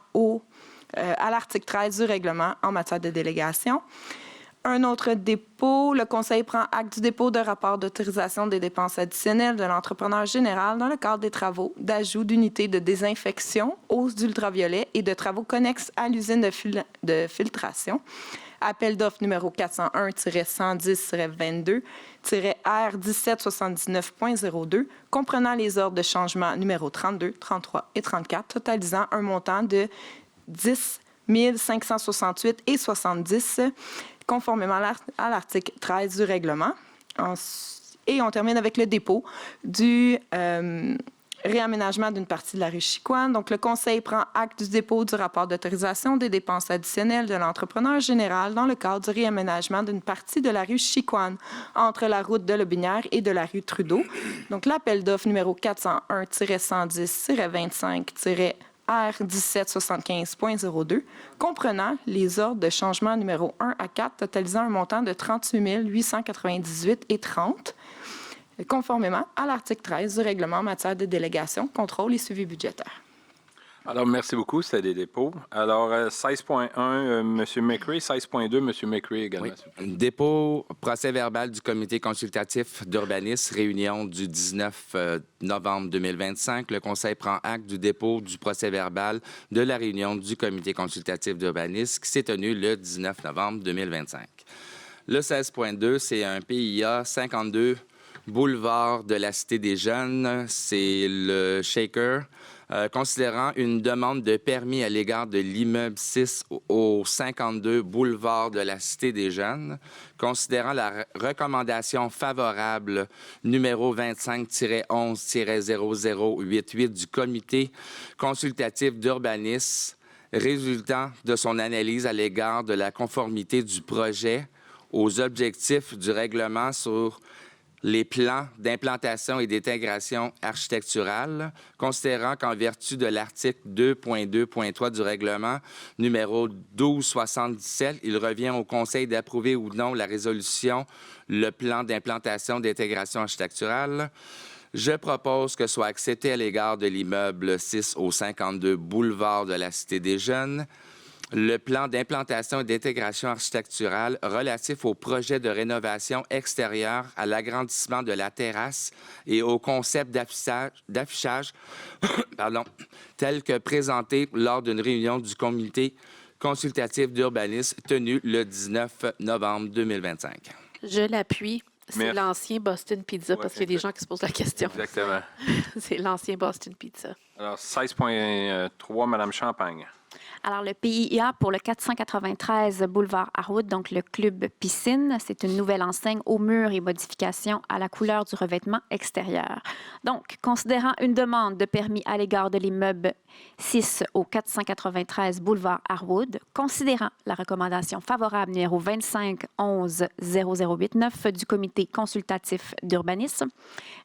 à l'article 13 du règlement en matière de délégation. Un autre dépôt, le Conseil prend acte du dépôt de rapport d'autorisation des dépenses additionnelles de l'entrepreneur général dans le cadre des travaux d'ajout d'unités de désinfection, hausse d'ultraviolet et de travaux connexes à l'usine de filtration. Appel d'offres numéro 401-110-22-R1779.02, comprenant les ordres de changement numéro 32, 33 et 34, totalisant un montant de 10 568,70, conformément à l'article 13 du règlement. Et on termine avec le dépôt du réaménagement d'une partie de la rue Chicoine. Donc, le Conseil prend acte du dépôt du rapport d'autorisation des dépenses additionnelles de l'entrepreneur général dans le cadre du réaménagement d'une partie de la rue Chicoine entre la route de Lobinière et de la rue Trudeau. Donc, l'appel d'offres numéro 401-110-25-R1775.02, comprenant les ordres de changement numéro 1 à 4, totalisant un montant de 38 898,30, conformément à l'article 13 du règlement en matière de délégation, contrôle et suivi budgétaire. Alors, merci beaucoup. C'était des dépôts. Alors, 16.1, M. McRae. 16.2, M. McRae également. Oui. Dépôt procès-verbal du comité consultatif d'urbanisme, réunion du 19 novembre 2025. Le Conseil prend acte du dépôt du procès-verbal de la réunion du comité consultatif d'urbanisme qui s'est tenue le 19 novembre 2025. Le 16.2, c'est un PIA 52 boulevard de la Cité des Jeunes, c'est le Shaker. Considérant une demande de permis à l'égard de l'immeuble 6 au 52 boulevard de la Cité des Jeunes, considérant la recommandation favorable numéro 25-11-0088 du comité consultatif d'urbanisme résultant de son analyse à l'égard de la conformité du projet aux objectifs du règlement sur les plans d'implantation et d'intégration architecturale, considérant qu'en vertu de l'article 2.2.3 du règlement numéro 1277, il revient au Conseil d'approuver ou non la résolution, le plan d'implantation d'intégration architecturale. Je propose que soit accepté à l'égard de l'immeuble 6 au 52 boulevard de la Cité des Jeunes le plan d'implantation et d'intégration architecturale relatif au projet de rénovation extérieure à l'agrandissement de la terrasse et au concept d'affichage tel que présenté lors d'une réunion du comité consultatif d'urbanisme tenue le 19 novembre 2025. Je l'appuie. C'est Merci. l'ancien Boston Pizza, Ouais, parce qu'il y a des gens qui se posent la question. Exactement. C'est l'ancien Boston Pizza. Alors, 16.3, Mme Champagne. Alors, le PIA pour le 493 boulevard Harwood, donc le club piscine, c'est une nouvelle enseigne aux murs et modifications à la couleur du revêtement extérieur. Donc, considérant une demande de permis à l'égard de l'immeuble 6 au 493 boulevard Harwood, considérant la recommandation favorable numéro 25-11-0089 du comité consultatif d'urbanisme,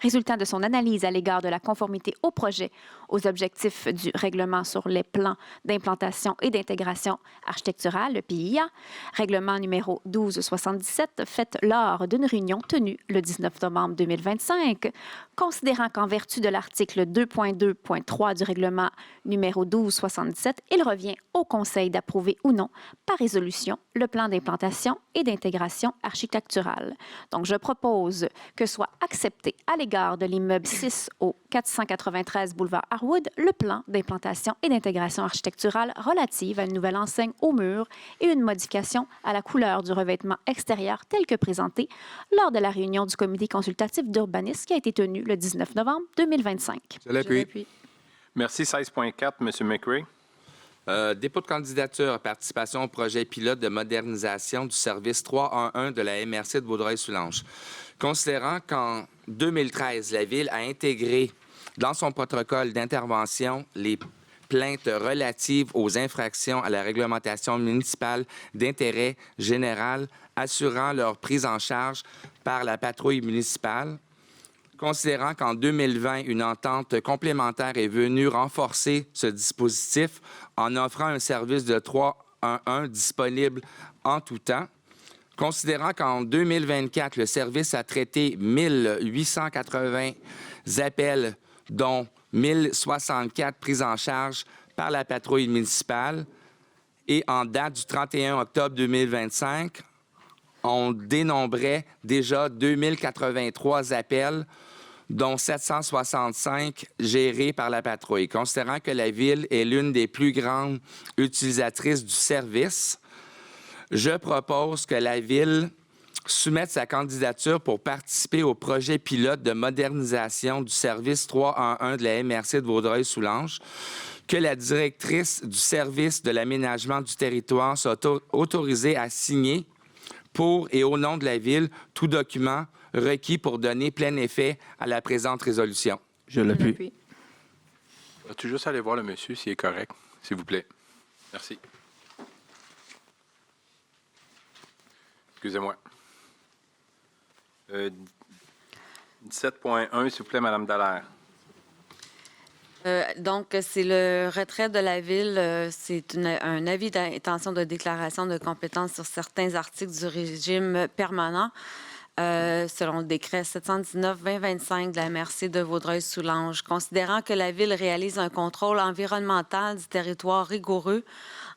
résultant de son analyse à l'égard de la conformité au projet aux objectifs du règlement sur les plans d'implantation et d'intégration architecturale, le PIA, règlement numéro 1277, fait lors d'une réunion tenue le 19 novembre 2025, considérant qu'en vertu de l'article 2.2.3 du règlement numéro 1277, il revient au Conseil d'approuver ou non, par résolution, le plan d'implantation et d'intégration architecturale. Donc, je propose que soit accepté à l'égard de l'immeuble 6 au 493 boulevard Harwood le plan d'implantation et d'intégration architecturale relative à une nouvelle enseigne au mur et une modification à la couleur du revêtement extérieur tel que présenté lors de la réunion du comité consultatif d'urbanisme qui a été tenue le 19 novembre 2025. Je l'appuie. Merci. 16.4, M. McRae. Dépôt de candidature, participation au projet pilote de modernisation du service 311 de la MRC de Vaudreuil-Soulanges. Considérant qu'en 2013, la Ville a intégré dans son protocole d'intervention les plaintes relatives aux infractions à la réglementation municipale d'intérêt général assurant leur prise en charge par la patrouille municipale, considérant qu'en 2020, une entente complémentaire est venue renforcer ce dispositif en offrant un service de 311 disponible en tout temps, considérant qu'en 2024, le service a traité 1880 appels, dont 1064 prises en charge par la patrouille municipale, et en date du 31 octobre 2025, on dénombrait déjà 2083 appels, dont 765 gérés par la patrouille. Considérant que la Ville est l'une des plus grandes utilisatrices du service, je propose que la Ville soumette sa candidature pour participer au projet pilote de modernisation du service 311 de la MRC de Vaudreuil-Soulanges, que la directrice du service de l'aménagement du territoire soit autorisée à signer pour et au nom de la Ville tout document requis pour donner plein effet à la présente résolution. Je l'appuie. Vas-tu juste aller voir le monsieur s'il est correct, s'il vous plaît? Merci. Excusez-moi. 17.1, s'il vous plaît, Mme Dallaire. Donc, c'est le retrait de la Ville. C'est un avis d'intention de déclaration de compétence sur certains articles du régime permanent. Selon le décret 719-2025 de la MRC de Vaudreuil-Soulanges, considérant que la Ville réalise un contrôle environnemental du territoire rigoureux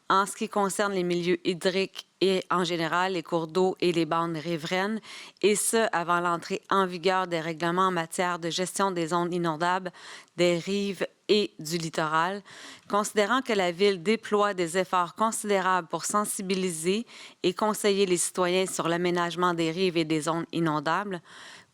en ce qui concerne les milieux hydriques et, en général, les cours d'eau et les bandes riveraines, et ce, avant l'entrée en vigueur des règlements en matière de gestion des zones inondables, des rives et du littoral, considérant que la Ville déploie des efforts considérables pour sensibiliser et conseiller les citoyens sur l'aménagement des rives et des zones inondables,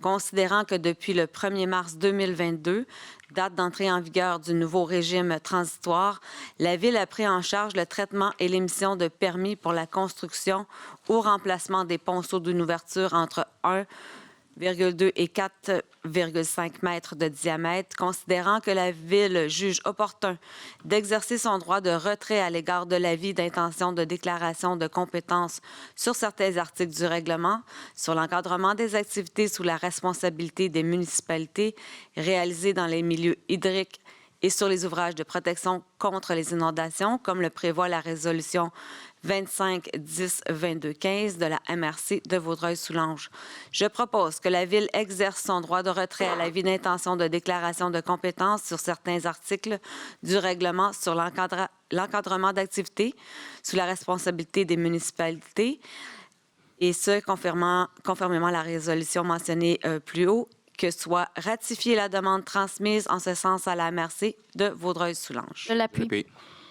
considérant que depuis le 1er mars 2022, date d'entrée en vigueur du nouveau régime transitoire, la Ville a pris en charge le traitement et l'émission de permis pour la construction ou remplacement des ponceaux d'une ouverture entre 1,2 et 4,5 mètres de diamètre, considérant que la Ville juge opportun d'exercer son droit de retrait à l'égard de l'avis d'intention de déclaration de compétences sur certains articles du règlement, sur l'encadrement des activités sous la responsabilité des municipalités réalisées dans les milieux hydriques et sur les ouvrages de protection contre les inondations, comme le prévoit la résolution 25-10-22-15 de la MRC de Vaudreuil-Soulanges. Je propose que la Ville exerce son droit de retrait à l'avis d'intention de déclaration de compétences sur certains articles du règlement sur l'encadrement d'activités sous la responsabilité des municipalités, et ce, conformément à la résolution mentionnée plus haut, que soit ratifiée la demande transmise en ce sens à la MRC de Vaudreuil-Soulanges. Je l'appuie. Puis,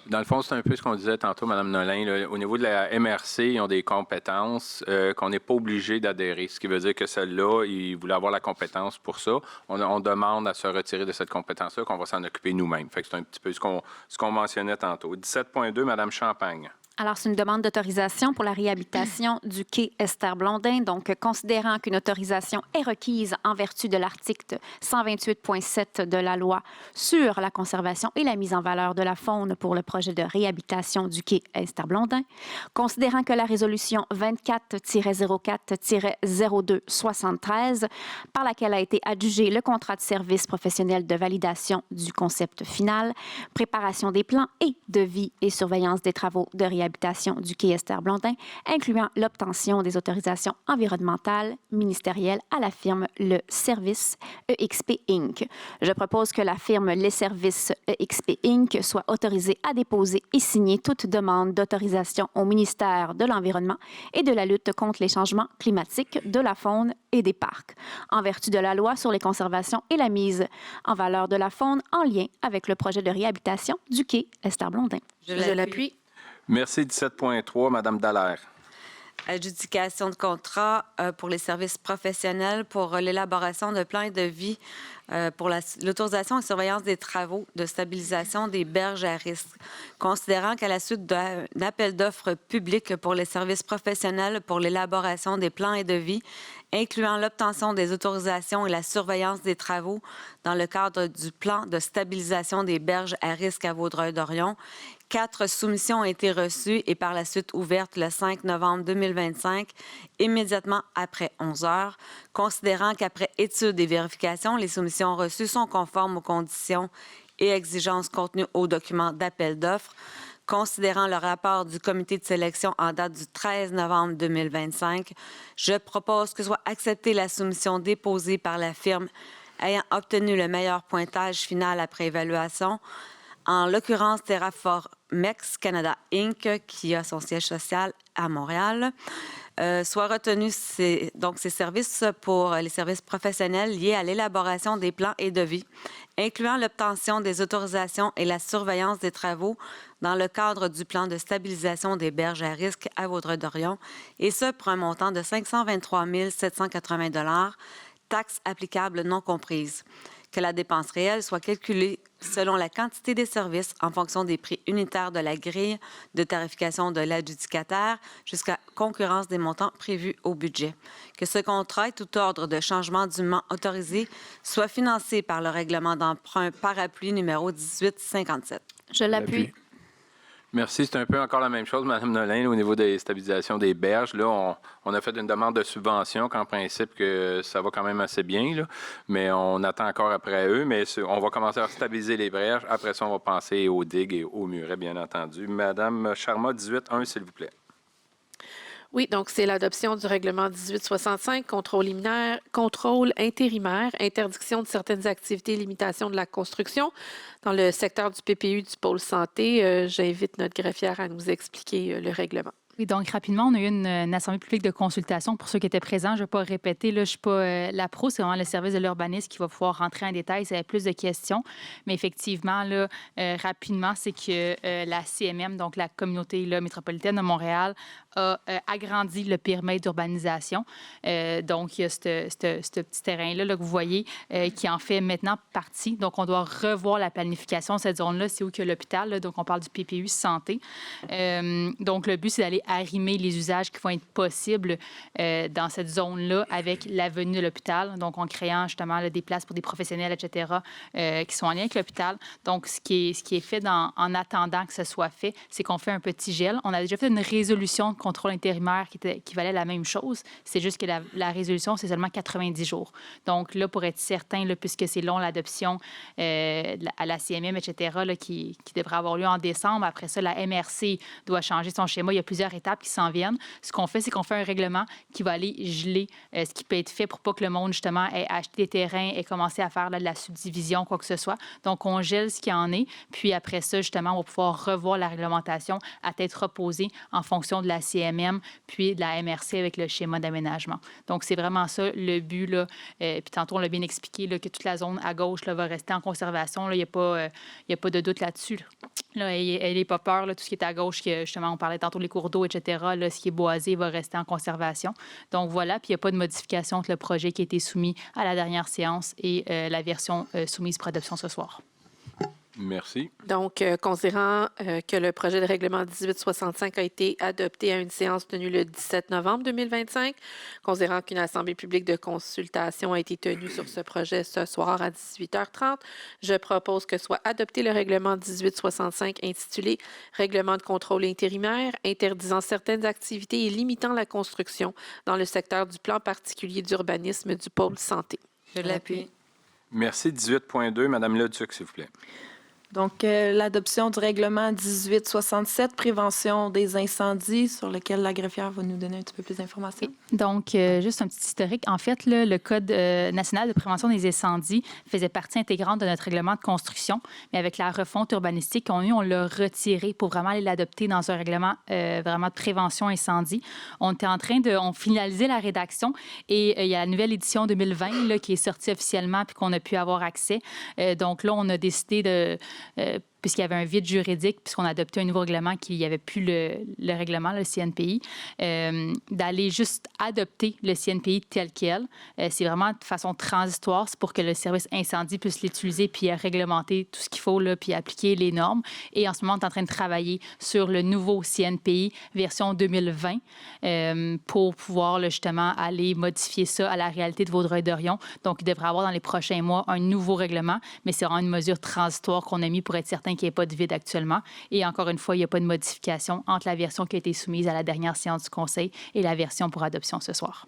dans le fond, c'est un peu ce qu'on disait tantôt, Mme Nolin. Là, au niveau de la MRC, ils ont des compétences qu'on n'est pas obligé d'adhérer. Ce qui veut dire que celle-là, ils voulaient avoir la compétence pour ça. On demande à se retirer de cette compétence-là, qu'on va s'en occuper nous-mêmes. Fait que c'est un petit peu ce qu'on mentionnait tantôt. 17.2, Mme Champagne. Alors, c'est une demande d'autorisation pour la réhabilitation du quai Esther-Blondin. Donc, considérant qu'une autorisation est requise en vertu de l'article 128.7 de la loi sur la conservation et la mise en valeur de la faune pour le projet de réhabilitation du quai Esther-Blondin, considérant que la résolution 24-04-02-73, par laquelle a été adjugé le contrat de service professionnel de validation du concept final, préparation des plans et devis et surveillance des travaux de réhabilitation du quai Esther-Blondin, incluant l'obtention des autorisations environnementales ministérielles à la firme Le Service EXP Inc. Je propose que la firme Les Services EXP Inc. soit autorisée à déposer et signer toute demande d'autorisation au ministère de l'Environnement et de la lutte contre les changements climatiques, de la faune et des parcs, en vertu de la loi sur les conservations et la mise en valeur de la faune en lien avec le projet de réhabilitation du quai Esther-Blondin. Je l'appuie. Merci. 17.3, Mme Dallaire. Adjudication de contrat pour les services professionnels pour l'élaboration de plans et de vie pour l'autorisation et surveillance des travaux de stabilisation des berges à risque. Considérant qu'à la suite d'un appel d'offres public pour les services professionnels pour l'élaboration des plans et de vie, incluant l'obtention des autorisations et la surveillance des travaux dans le cadre du plan de stabilisation des berges à risque à Vaudreuil-Dorion, 4 soumissions ont été reçues et par la suite ouvertes le 5 novembre 2025, immédiatement après 11 heures. Considérant qu'après étude et vérification, les soumissions reçues sont conformes aux conditions et exigences contenues au document d'appel d'offres, considérant le rapport du comité de sélection en date du 13 novembre 2025, je propose que soit acceptée la soumission déposée par la firme ayant obtenu le meilleur pointage final après évaluation, en l'occurrence Terraformex Canada Inc., qui a son siège social à Montréal, soit retenu ces services pour les services professionnels liés à l'élaboration des plans et devis, incluant l'obtention des autorisations et la surveillance des travaux dans le cadre du plan de stabilisation des berges à risque à Vaudreuil-Dorion, et ce pour un montant de 523 780 $, taxes applicables non comprises. Que la dépense réelle soit calculée selon la quantité des services en fonction des prix unitaires de la grille de tarification de l'adjudicataire jusqu'à concurrence des montants prévus au budget. Que ce contrat et tout ordre de changement dûment autorisé soit financé par le règlement d'emprunt parapluie numéro 1857. Je l'appuie. Merci. C'est un peu encore la même chose, Mme Nolin, au niveau des stabilisations des berges. Là, on a fait une demande de subvention, qu'en principe, que ça va quand même assez bien, là, mais on attend encore après eux. Mais on va commencer à stabiliser les berges. Après ça, on va penser aux digues et aux murets, bien entendu. Mme Charma, 18.1, s'il vous plaît. Oui, donc c'est l'adoption du règlement 1865, contrôle intérimaire, interdiction de certaines activités et limitation de la construction dans le secteur du PPU du pôle santé. J'invite notre greffière à nous expliquer le règlement. Oui, donc rapidement, on a eu une assemblée publique de consultation. Pour ceux qui étaient présents, je ne vais pas répéter, là, je ne suis pas la pro, c'est vraiment le service de l'urbanisme qui va pouvoir rentrer en détail s'il y a plus de questions. Mais effectivement, là, rapidement, c'est que la CMM, donc la communauté là, métropolitaine de Montréal, a agrandi le périmètre d'urbanisation. Donc, il y a ce petit terrain-là là, que vous voyez qui en fait maintenant partie. Donc, on doit revoir la planification de cette zone-là. C'est où qu'il y a l'hôpital, là, donc on parle du PPU Santé. Donc, le but, c'est d'aller arrimer les usages qui vont être possibles dans cette zone-là avec l'avenue de l'hôpital, donc en créant justement là, des places pour des professionnels, etc., qui sont en lien avec l'hôpital. Donc, ce qui est fait en attendant que ce soit fait, c'est qu'on fait un petit gel. On a déjà fait une résolution de contrôle intérimaire qui valait la même chose. C'est juste que la résolution, c'est seulement 90 jours. Donc là, pour être certain, là, puisque c'est long, l'adoption à la CMM, etc., là, qui devrait avoir lieu en décembre. Après ça, la MRC doit changer son schéma. Il y a plusieurs étapes qui s'en viennent. Ce qu'on fait, c'est qu'on fait un règlement qui va aller geler ce qui peut être fait pour pas que le monde, justement, ait acheté des terrains et commencé à faire là, de la subdivision, quoi que ce soit. Donc, on gèle ce qui en est. Puis après ça, justement, on va pouvoir revoir la réglementation à tête reposée en fonction de la CMM puis de la MRC avec le schéma d'aménagement. Donc, c'est vraiment ça le but. Là. Puis tantôt, on l'a bien expliqué, là, que toute la zone à gauche là, va rester en conservation. Il n'y a pas de doute là-dessus. Là, elle n'est pas peur. Là, tout ce qui est à gauche, justement, on parlait tantôt des cours d'eau, etc. Là, ce qui est boisé va rester en conservation. Donc, voilà. Puis, il n'y a pas de modification entre le projet qui a été soumis à la dernière séance et la version soumise pour adoption ce soir. Merci. Donc, considérant que le projet de règlement 1865 a été adopté à une séance tenue le 17 novembre 2025, considérant qu'une assemblée publique de consultation a été tenue sur ce projet ce soir à 18h30, je propose que soit adopté le règlement 1865 intitulé « Règlement de contrôle intérimaire interdisant certaines activités et limitant la construction dans le secteur du plan particulier d'urbanisme du pôle santé ». Je l'appuie. Merci. 18.2, Mme Leduc, s'il vous plaît. Donc, l'adoption du règlement 1867, prévention des incendies, sur lequel la greffière va nous donner un petit peu plus d'informations. Donc, juste un petit historique. En fait, là, le Code national de prévention des incendies faisait partie intégrante de notre règlement de construction, mais avec la refonte urbanistique qu'on a eue, on l'a retiré pour vraiment aller l'adopter dans un règlement vraiment de prévention incendie. On était en train on finalisait la rédaction et il y a la nouvelle édition 2020 là, qui est sortie officiellement puis qu'on a pu avoir accès. Donc là, on a décidé puisqu'il y avait un vide juridique, puisqu'on a adopté un nouveau règlement, qu'il n'y avait plus le règlement, le CNPI, d'aller juste adopter le CNPI tel quel. C'est vraiment de façon transitoire, c'est pour que le service incendie puisse l'utiliser puis réglementer tout ce qu'il faut, là, puis appliquer les normes. Et en ce moment, on est en train de travailler sur le nouveau CNPI version 2020 pour pouvoir là, justement aller modifier ça à la réalité de Vaudreuil-Dorion. Donc, il devrait y avoir dans les prochains mois un nouveau règlement, mais c'est vraiment une mesure transitoire qu'on a mis pour être certain qu'il n'y ait pas de vide actuellement. Et encore une fois, il n'y a pas de modification entre la version qui a été soumise à la dernière séance du Conseil et la version pour adoption ce soir.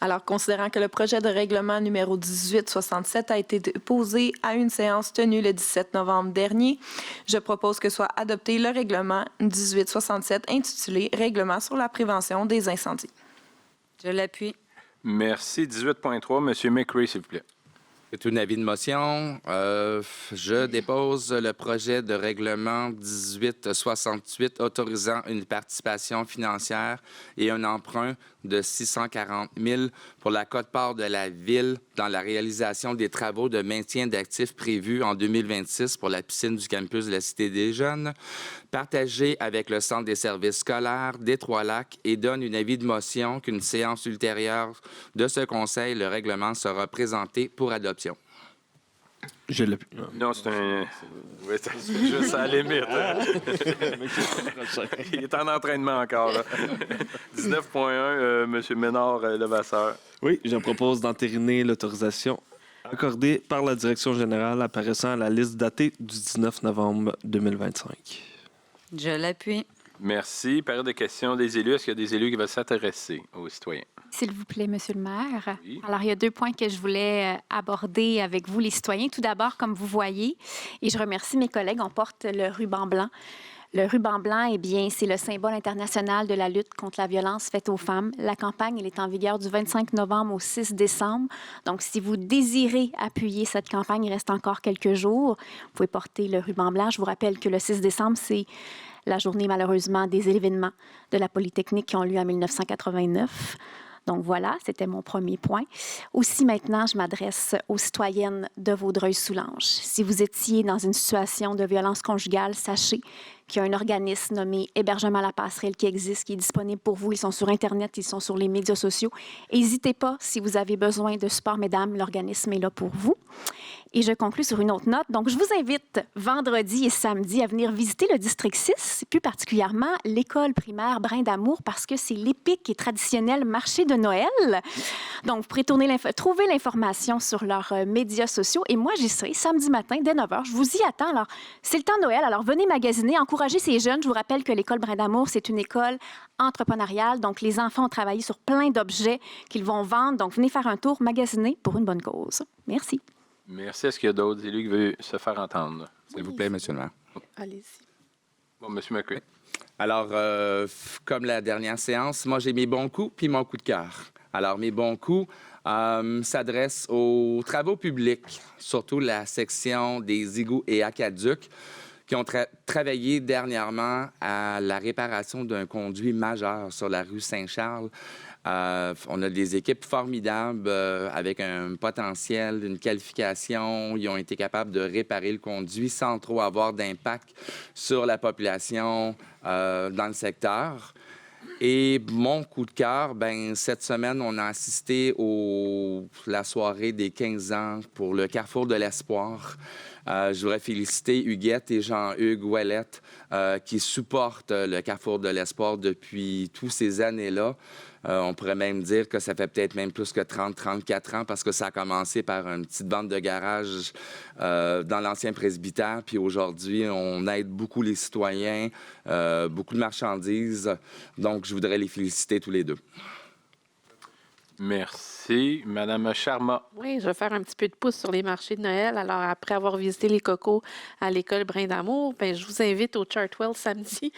Alors, considérant que le projet de règlement numéro 1867 a été déposé à une séance tenue le 17 novembre dernier, je propose que soit adopté le règlement 1867 intitulé « Règlement sur la prévention des incendies ». Je l'appuie. Merci. 18.3, M. McRae, s'il vous plaît. C'est un avis de motion. Je dépose le projet de règlement 1868 autorisant une participation financière et un emprunt de 640 000 pour la quote-part de la Ville dans la réalisation des travaux de maintien d'actifs prévus en 2026 pour la piscine du campus de la Cité des Jeunes, partagé avec le Centre des services scolaires des Trois-Lacs et donne un avis de motion qu'une séance ultérieure de ce Conseil, le règlement sera présenté pour adoption. Je l'ai. Non, c'est un... Oui, c'est juste à la limite. Hein? Il est en entraînement encore. 19.1, M. Ménard-Levasseur. Oui, je propose d'entériner l'autorisation accordée par la Direction générale apparaissant à la liste datée du 19 novembre 2025. Je l'appuie. Merci. Période de questions des élus. Est-ce qu'il y a des élus qui veulent s'intéresser aux citoyens? S'il vous plaît, Monsieur le maire. Oui. Alors, il y a 2 points que je voulais aborder avec vous, les citoyens. Tout d'abord, comme vous voyez, et je remercie mes collègues, on porte le ruban blanc. Le ruban blanc, eh bien, c'est le symbole international de la lutte contre la violence faite aux femmes. La campagne, elle est en vigueur du 25 novembre au 6 décembre. Donc, si vous désirez appuyer cette campagne, il reste encore quelques jours. Vous pouvez porter le ruban blanc. Je vous rappelle que le 6 décembre, c'est la journée, malheureusement, des événements de la Polytechnique qui ont lieu en 1989. Donc voilà, c'était mon premier point. Aussi, maintenant, je m'adresse aux citoyennes de Vaudreuil-Soulanges. Si vous étiez dans une situation de violence conjugale, sachez qu'il y a un organisme nommé Hébergement à la passerelle qui existe, qui est disponible pour vous. Ils sont sur Internet, ils sont sur les médias sociaux. N'hésitez pas, si vous avez besoin de support, mesdames, l'organisme est là pour vous. Et je conclue sur une autre note. Donc, je vous invite vendredi et samedi à venir visiter le district 6, plus particulièrement l'école primaire Brin d'Amour, parce que c'est l'épique et traditionnel marché de Noël. Donc, vous pourrez trouver l'information sur leurs médias sociaux. Et moi, j'y serai samedi matin dès 9h. Je vous y attends. Alors, c'est le temps de Noël. Alors, venez magasiner, encouragez ces jeunes. Je vous rappelle que l'école Brin d'Amour, c'est une école entrepreneuriale. Donc, les enfants ont travaillé sur plein d'objets qu'ils vont vendre. Donc, venez faire un tour, magasiner pour une bonne cause. Merci. Merci. Est-ce qu'il y a d'autres élus qui veulent se faire entendre? S'il vous plaît, Monsieur le maire. Allez-y. Bon, M. McCray. Alors, comme la dernière séance, moi, j'ai mes bons coups puis mon coup de cœur. Alors, mes bons coups s'adressent aux travaux publics, surtout la section des égouts et aqueducs, qui ont travaillé dernièrement à la réparation d'un conduit majeur sur la rue Saint-Charles. On a des équipes formidables avec un potentiel, une qualification. Ils ont été capables de réparer le conduit sans trop avoir d'impact sur la population dans le secteur. Et mon coup de cœur, cette semaine, on a assisté à la soirée des 15 ans pour le Carrefour de l'Espoir. Je voudrais féliciter Huguette et Jean-Hugues Ouellette qui supportent le Carrefour de l'Espoir depuis toutes ces années-là. On pourrait même dire que ça fait peut-être même plus que 30-34 ans parce que ça a commencé par une petite bande de garage dans l'ancien presbytère. Puis aujourd'hui, on aide beaucoup les citoyens, beaucoup de marchandises. Donc, je voudrais les féliciter tous les deux. Merci. Madame Charma. Oui, je vais faire un petit peu de pouce sur les marchés de Noël. Alors, après avoir visité les cocos à l'école Brin d'Amour, je vous invite au Chartwell samedi.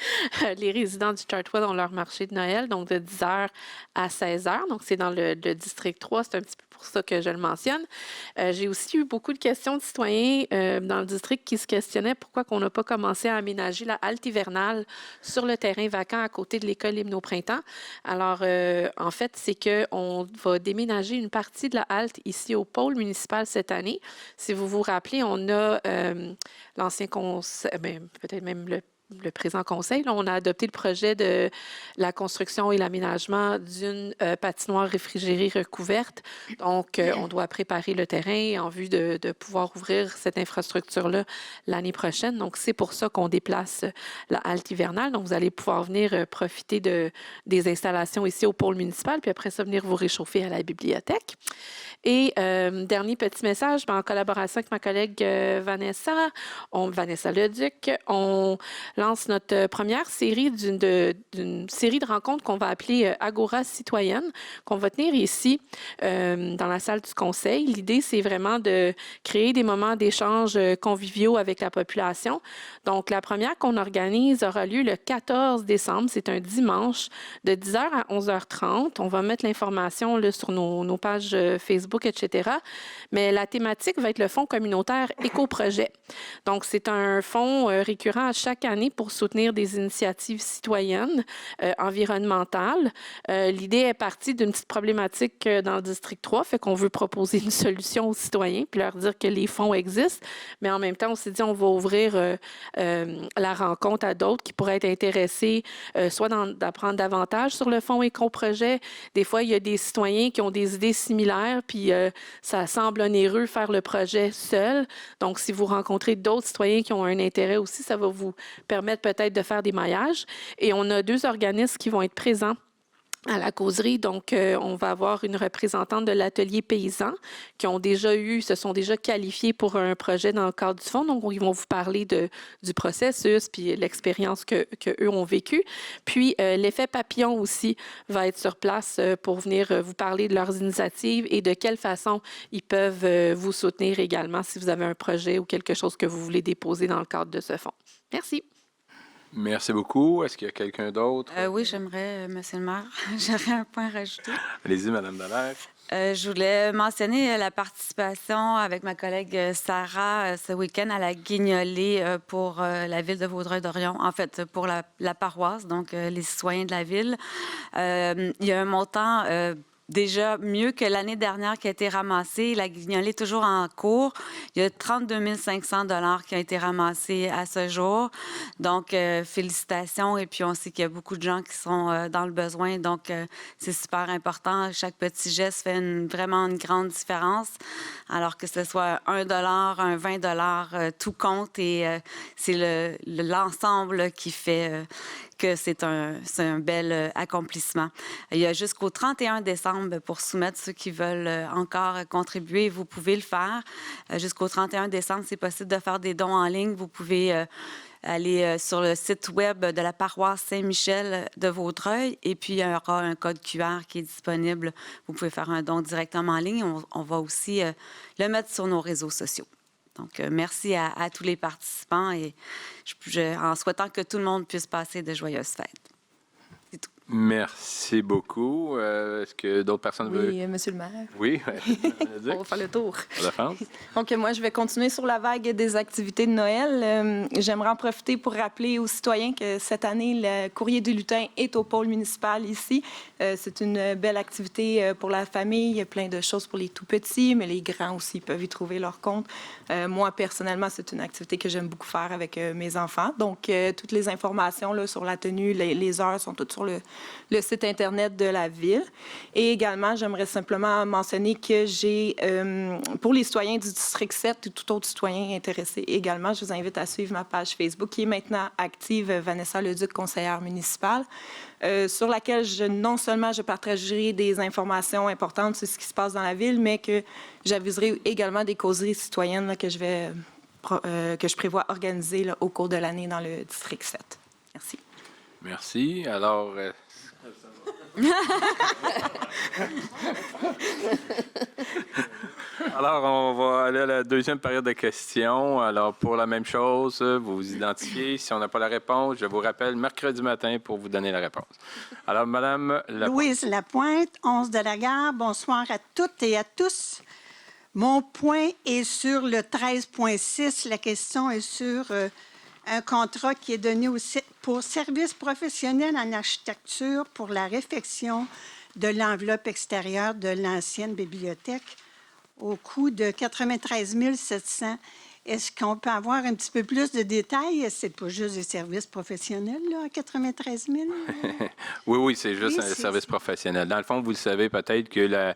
Les résidents du Chartwell ont leur marché de Noël, donc de 10h à 16h. Donc, c'est dans le district 3. C'est un petit peu pour ça que je le mentionne. J'ai aussi eu beaucoup de questions de citoyens dans le district qui se questionnaient pourquoi on n'a pas commencé à aménager la halte hivernale sur le terrain vacant à côté de l'école Hymne au printemps. Alors, en fait, c'est qu'on va déménager une partie de la halte ici au pôle municipal cette année. Si vous vous rappelez, on a l'ancien conseil, peut-être même le présent conseil, là, on a adopté le projet de la construction et l'aménagement d'une patinoire réfrigérée recouverte. Donc, on doit préparer le terrain en vue de pouvoir ouvrir cette infrastructure-là l'année prochaine. Donc, c'est pour ça qu'on déplace la halte hivernale. Donc, vous allez pouvoir venir profiter des installations ici au pôle municipal, puis après ça, venir vous réchauffer à la bibliothèque. Et dernier petit message, en collaboration avec ma collègue Vanessa Leduc, on lance notre première série d'une série de rencontres qu'on va appeler Agora citoyenne, qu'on va tenir ici dans la salle du conseil. L'idée, c'est vraiment de créer des moments d'échange conviviaux avec la population. Donc, la première qu'on organise aura lieu le 14 décembre. C'est un dimanche de 10h à 11h30. On va mettre l'information là, sur nos pages Facebook, etc. Mais la thématique va être le fonds communautaire éco-projet. Donc, c'est un fonds récurrent à chaque année pour soutenir des initiatives citoyennes environnementales. L'idée est partie d'une petite problématique dans le district 3, fait qu'on veut proposer une solution aux citoyens puis leur dire que les fonds existent. Mais en même temps, on s'est dit on va ouvrir la rencontre à d'autres qui pourraient être intéressés, soit d'apprendre davantage sur le fonds éco-projet. Des fois, il y a des citoyens qui ont des idées similaires, puis ça semble onéreux faire le projet seul. Donc, si vous rencontrez d'autres citoyens qui ont un intérêt aussi, ça va vous permettre peut-être de faire des maillages. Et on a 2 organismes qui vont être présents à la causerie. Donc, on va avoir une représentante de l'atelier paysan qui se sont déjà qualifiés pour un projet dans le cadre du fonds. Donc, ils vont vous parler du processus puis l'expérience que eux ont vécue. Puis, l'effet papillon aussi va être sur place pour venir vous parler de leurs initiatives et de quelle façon ils peuvent vous soutenir également si vous avez un projet ou quelque chose que vous voulez déposer dans le cadre de ce fonds. Merci. Merci beaucoup. Est-ce qu'il y a quelqu'un d'autre? Oui, j'aimerais, Monsieur le maire, j'aurais un point à rajouter. Allez-y, Mme Dallaire. Je voulais mentionner la participation avec ma collègue Sarah ce week-end à la guignolée pour la ville de Vaudreuil-Dorion, en fait, pour la paroisse, donc les citoyens de la ville. Il y a un montant déjà mieux que l'année dernière qui a été ramassé. La guignolée est toujours en cours. Il y a 32 500 $ qui ont été ramassés à ce jour. Donc, félicitations. Et puis, on sait qu'il y a beaucoup de gens qui sont dans le besoin. Donc, c'est super important. Chaque petit geste fait vraiment une grande différence. Alors que ce soit $1, un 20 tout compte. Et c'est l'ensemble qui fait... que c'est un bel accomplissement. Il y a jusqu'au 31 décembre pour soumettre ceux qui veulent encore contribuer. Vous pouvez le faire. Jusqu'au 31 décembre, c'est possible de faire des dons en ligne. Vous pouvez aller sur le site web de la paroisse Saint-Michel de Vaudreuil et puis il y aura un code QR qui est disponible. Vous pouvez faire un don directement en ligne. On va aussi le mettre sur nos réseaux sociaux. Donc, merci à tous les participants et en souhaitant que tout le monde puisse passer de joyeuses fêtes. C'est tout. Merci beaucoup. Est-ce que d'autres personnes veulent... Oui, Monsieur le maire. Oui, On va faire le tour. la France. Donc, moi, je vais continuer sur la vague des activités de Noël. J'aimerais en profiter pour rappeler aux citoyens que cette année, le courrier du lutin est au pôle municipal ici. C'est une belle activité pour la famille. Il y a plein de choses pour les tout-petits, mais les grands aussi peuvent y trouver leur compte. Moi, personnellement, c'est une activité que j'aime beaucoup faire avec mes enfants. Donc, toutes les informations là, sur la tenue, les heures sont toutes sur le site Internet de la Ville. Et également, j'aimerais simplement mentionner que j'ai, pour les citoyens du District 7 et tout autre citoyen intéressé également, je vous invite à suivre ma page Facebook qui est maintenant active, Vanessa Leduc, conseillère municipale, sur laquelle non seulement je partagerai des informations importantes sur ce qui se passe dans la Ville, mais que j'aviserai également des causeries citoyennes là, que je prévois organiser là, au cours de l'année dans le District 7. Merci. Merci. Alors... Alors, on va aller à la deuxième période de questions. Alors, pour la même chose, vous vous identifiez. Si on n'a pas la réponse, je vous rappelle mercredi matin pour vous donner la réponse. Alors, Madame Lapointe. Louise Lapointe, 11 de la Gare. Bonsoir à toutes et à tous. Mon point est sur le 13.6. La question est sur un contrat qui est donné pour service professionnel en architecture pour la réfection de l'enveloppe extérieure de l'ancienne bibliothèque au coût de 93 700. Est-ce qu'on peut avoir un petit peu plus de détails? C'est pas juste des services professionnels, là, 93 000? Oui, c'est juste un service professionnel. Dans le fond, vous le savez peut-être que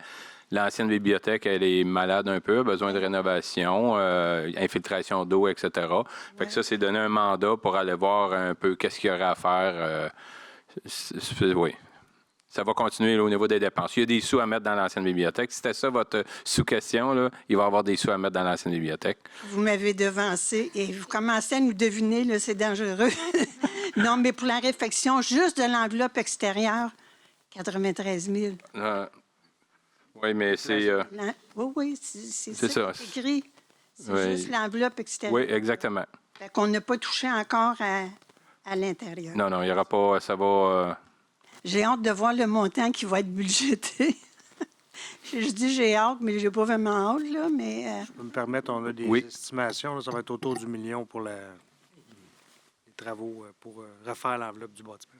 l'ancienne bibliothèque, elle est malade un peu, besoin de rénovation, infiltration d'eau, etc. Fait que ça, c'est donner un mandat pour aller voir un peu qu'est-ce qu'il y aurait à faire. Oui. Ça va continuer là, au niveau des dépenses. Il y a des sous à mettre dans l'ancienne bibliothèque. Si c'était ça votre sous-question, là, il va y avoir des sous à mettre dans l'ancienne bibliothèque. Vous m'avez devancé et vous commencez à nous deviner, là, c'est dangereux. Non, mais pour la réfection, juste de l'enveloppe extérieure, 93 000. Oui, mais c'est... Oui, c'est ça. C'est écrit. C'est juste l'enveloppe extérieure. Oui, exactement. Fait qu'on n'a pas touché encore à l'intérieur. Non, il n'y aura pas... Ça va... J'ai hâte de voir le montant qui va être budgété. Je dis j'ai hâte, mais j'ai pas vraiment hâte, là, mais... Je peux me permettre, on a des estimations, là, ça va être autour du million pour les travaux pour refaire l'enveloppe du bâtiment.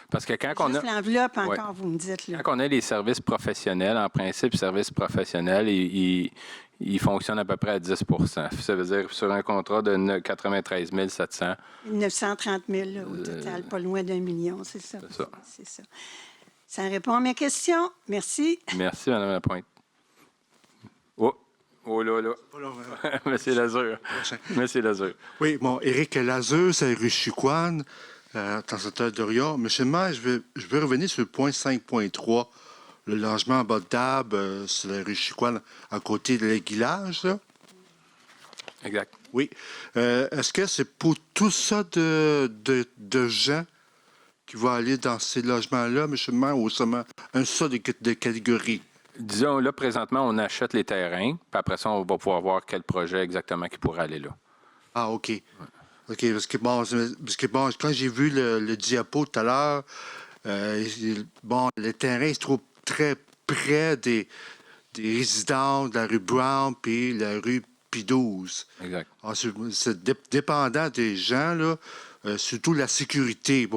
Parce que quand on a... Juste l'enveloppe encore, vous me dites. Là. Quand on a les services professionnels, en principe, services professionnels, ils fonctionnent à peu près à 10 Ça veut dire sur un contrat de 93 700. 930 000 là, au total, pas loin d'1 million, c'est ça. C'est ça. Ça répond à mes questions. Merci. Merci, Mme Lapointe. Oh là. Monsieur Lazure. Monsieur Lazure. Oui, bon, Éric Lazure, c'est rue Chicoine. Translateur Doria. Monsieur le maire, je veux revenir sur le point 5.3, le logement en bas de table sur la rue Chicoine, à côté de l'aiguillage. Exact. Oui. Est-ce que c'est pour tout ça de gens qui vont aller dans ces logements-là, monsieur le maire, ou seulement un seul de catégorie? Disons, là, présentement, on achète les terrains, puis après ça, on va pouvoir voir quel projet exactement qui pourrait aller là. Ah, OK. OK, parce que quand j'ai vu le diapo tout à l'heure, le terrain se trouve très près des résidences de la rue Brown puis la rue P12. Exact. C'est dépendant des gens, là, surtout la sécurité,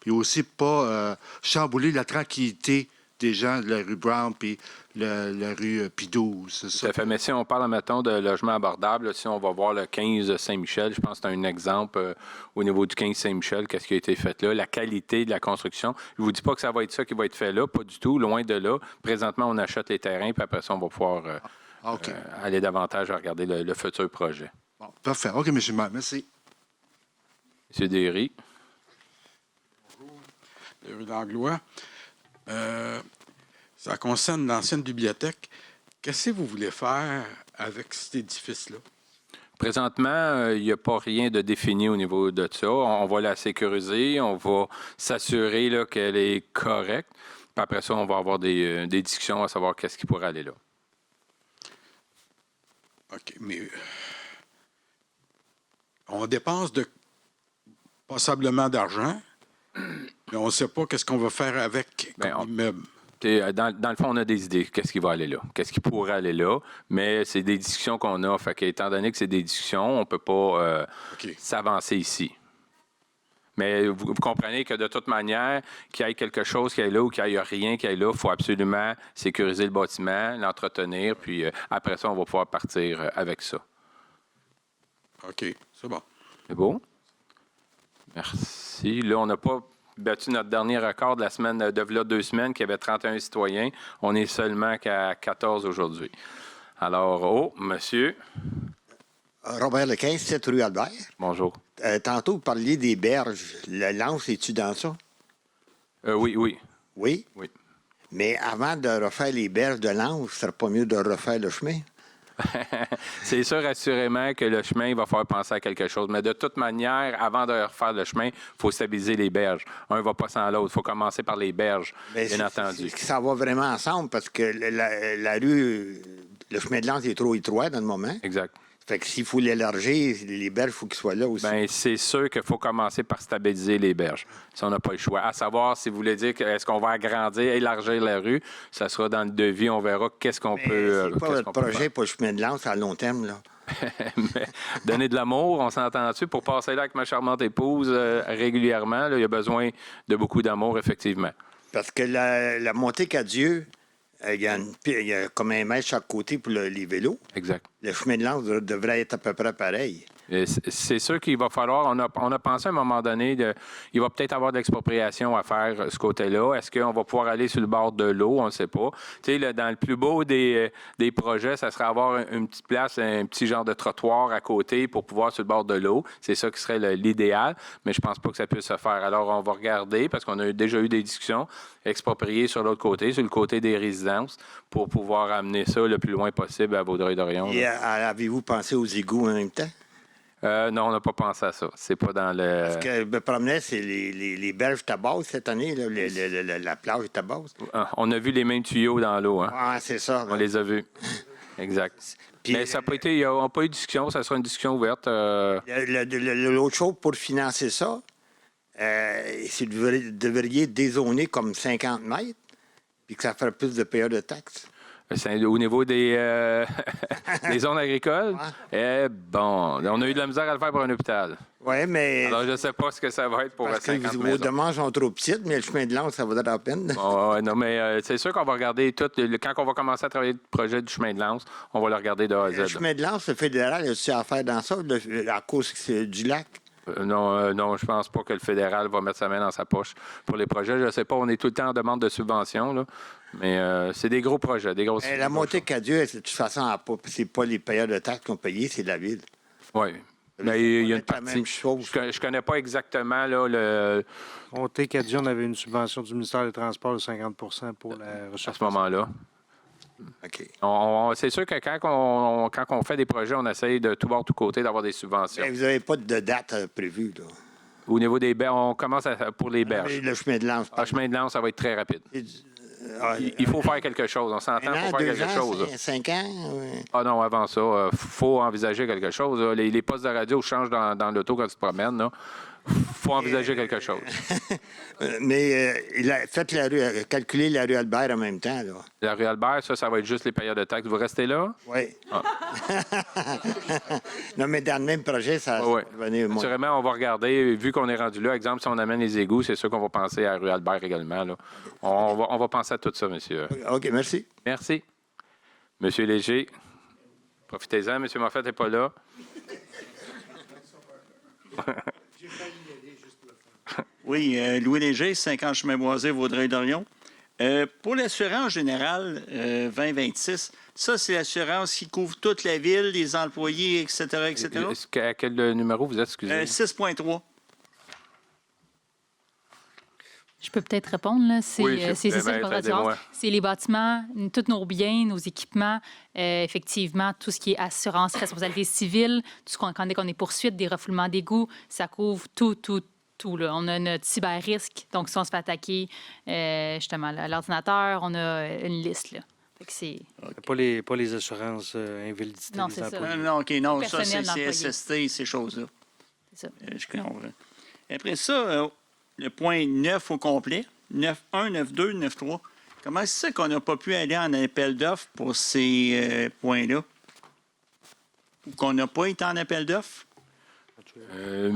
puis aussi pas chambouler la tranquillité des gens de la rue Brown puis la rue P12. C'est ça. Tout à fait. Mais si on parle, mettons, de logement abordable, si on va voir le 15 Saint-Michel, je pense que c'est un exemple au niveau du 15 Saint-Michel, qu'est-ce qui a été fait là, la qualité de la construction. Je vous dis pas que ça va être ça qui va être fait là, pas du tout, loin de là. Présentement, on achète les terrains, puis après ça, on va pouvoir aller davantage à regarder le futur projet. Bon, parfait. OK, M. Maire, merci. M. Derry. Bonjour. De rue d'Anglois. Ça concerne l'ancienne bibliothèque. Qu'est-ce que vous voulez faire avec cet édifice-là? Présentement, il n'y a pas rien de défini au niveau de ça. On va la sécuriser, on va s'assurer là, qu'elle est correcte. Puis après ça, on va avoir des discussions à savoir qu'est-ce qui pourrait aller là. OK, mais on dépense passablement d'argent, mais on ne sait pas qu'est-ce qu'on va faire avec comme immeuble. Dans le fond, on a des idées. Qu'est-ce qui va aller là? Qu'est-ce qui pourrait aller là? Mais c'est des discussions qu'on a. Fait qu'étant donné que c'est des discussions, on ne peut pas s'avancer ici. Mais vous comprenez que de toute manière, qu'il y ait quelque chose qui est là ou qu'il n'y ait rien qui est là, il faut absolument sécuriser le bâtiment, l'entretenir, puis après ça, on va pouvoir partir avec ça. OK, c'est bon. C'est beau? Merci. Là, on n'a pas battu notre dernier record de la semaine de 2 semaines, qui avait 31 citoyens. On est seulement qu'à 14 aujourd'hui. Alors, monsieur. Robert Lequin, 7 rue Albert. Bonjour. Tantôt, vous parliez des berges. Le Lance, es-tu dans ça? Oui. Oui? Oui. Mais avant de refaire les berges de Lance, ce serait pas mieux de refaire le chemin? C'est sûr, assurément, que le chemin, il va falloir penser à quelque chose. Mais de toute manière, avant de refaire le chemin, il faut stabiliser les berges. Un ne va pas sans l'autre. Il faut commencer par les berges, bien entendu. Ça va vraiment ensemble parce que la rue, le chemin de Lance est trop étroit dans le moment. Exact. Fait que s'il faut l'élargir, les berges, il faut qu'ils soient là aussi. Bien, c'est sûr qu'il faut commencer par stabiliser les berges. Ça, on n'a pas le choix. À savoir, si vous voulez dire, est-ce qu'on va agrandir, élargir la rue, ça sera dans le devis, on verra qu'est-ce qu'on peut. C'est pas votre projet pour le chemin de Lance à long terme, là? Mais donner de l'amour, on s'entend-tu, pour passer là avec ma charmante épouse régulièrement, là, il y a besoin de beaucoup d'amour, effectivement. Parce que la montée Cadieux, il y a comme 1 mètre chaque côté pour les vélos. Exact. Le chemin de Lance devrait être à peu près pareil. C'est sûr qu'il va falloir, on a pensé à un moment donné, il va peut-être avoir de l'expropriation à faire ce côté-là. Est-ce qu'on va pouvoir aller sur le bord de l'eau? On ne sait pas. Tu sais, dans le plus beau des projets, ça serait avoir une petite place, un petit genre de trottoir à côté pour pouvoir sur le bord de l'eau. C'est ça qui serait l'idéal, mais je pense pas que ça puisse se faire. Alors, on va regarder, parce qu'on a déjà eu des discussions, exproprier sur l'autre côté, sur le côté des résidences, pour pouvoir amener ça le plus loin possible à Vaudreuil-Dorion. Et avez-vous pensé aux égouts en même temps? Non, on n'a pas pensé à ça. C'est pas dans le... Parce que je me promenais, c'est les berges Tabasse cette année, là, la plage Tabasse. On a vu les mêmes tuyaux dans l'eau. Hein? Ah, c'est ça. On les a vus. Exact. Puis, mais ça n'a pas été... On n'a pas eu de discussion. Ça sera une discussion ouverte. L'autre chose pour financer ça, c'est que vous devriez dézoner comme 50 mètres, puis que ça ferait plus de payeurs de taxes. Au niveau des zones agricoles, bon, on a eu de la misère à le faire pour un hôpital. Oui, mais... Alors, je ne sais pas ce que ça va être pour 50 maisons. Parce que vos demandes sont trop petites, mais le chemin de Lance, ça vaudrait la peine. Non, mais c'est sûr qu'on va regarder tout. Quand on va commencer à travailler le projet du chemin de Lance, on va le regarder de A à Z. Le chemin de Lance, le fédéral, il y a affaire dans ça, à cause du lac? Non, je pense pas que le fédéral va mettre sa main dans sa poche pour les projets. Je ne sais pas, on est tout le temps en demande de subventions, là. Mais c'est des gros projets, des grosses... La montée Cadieux, de toute façon, c'est pas les payeurs de taxes qui ont payé, c'est la ville. Oui. Mais il y a une partie. Je connais pas exactement là, le... Montée Cadieux, on avait une subvention du ministère des Transports de 50 pour la recherche. À ce moment-là. OK. C'est sûr que quand on fait des projets, on essaye de tout voir, tout côté, d'avoir des subventions. Mais vous n'avez pas de date prévue, là? Au niveau des berges, on commence pour les berges. Le chemin de Lance. Le chemin de Lance, ça va être très rapide. Il faut faire quelque chose. On s'entend, il faut faire quelque chose. 5 ans? Ah non, avant ça, il faut envisager quelque chose. Là. Les postes de radio changent dans l'auto quand tu te promènes. Il faut envisager quelque chose. Mais faites calculer la rue Albert en même temps. Là. La rue Albert, ça va être juste les périodes de taxes. Vous restez là? Oui. Ah. Non, mais dans le même projet, ça va venir moins. Sûrement, on va regarder. Vu qu'on est rendu là, exemple, si on amène les égouts, c'est sûr qu'on va penser à la rue Albert également. Là. On va penser à tout ça, monsieur. OK, merci. Merci. Monsieur Léger, profitez-en. Monsieur Moffett n'est pas là. Oui, Louis Léger, 50 chemin boisé, Vaudreuil-Dorion. Pour l'assurance générale 2026, ça, c'est l'assurance qui couvre toute la ville, les employés, etc., etc. À quel numéro vous êtes, excusez-moi? 6.3. Je peux peut-être répondre. Là. C'est aidez-moi. C'est les bâtiments, tous nos biens, nos équipements, effectivement, tout ce qui est assurance, responsabilité civile, tout ce quand on est poursuite, des refoulements d'égouts, ça couvre tout. Là. On a notre cyber-risque, donc si on se fait attaquer justement à l'ordinateur, on a une liste. Là. Fait que c'est... Pas les assurances invalidité non, des c'est employés. Ça. Non, OK, non, ça, c'est SST, ces choses-là. C'est ça. Je comprends. Après ça, le point 9 au complet, 9.1, 9.2, 9.3, comment c'est ça qu'on n'a pas pu aller en appel d'offres pour ces points-là? Ou qu'on n'a pas été en appel d'offres?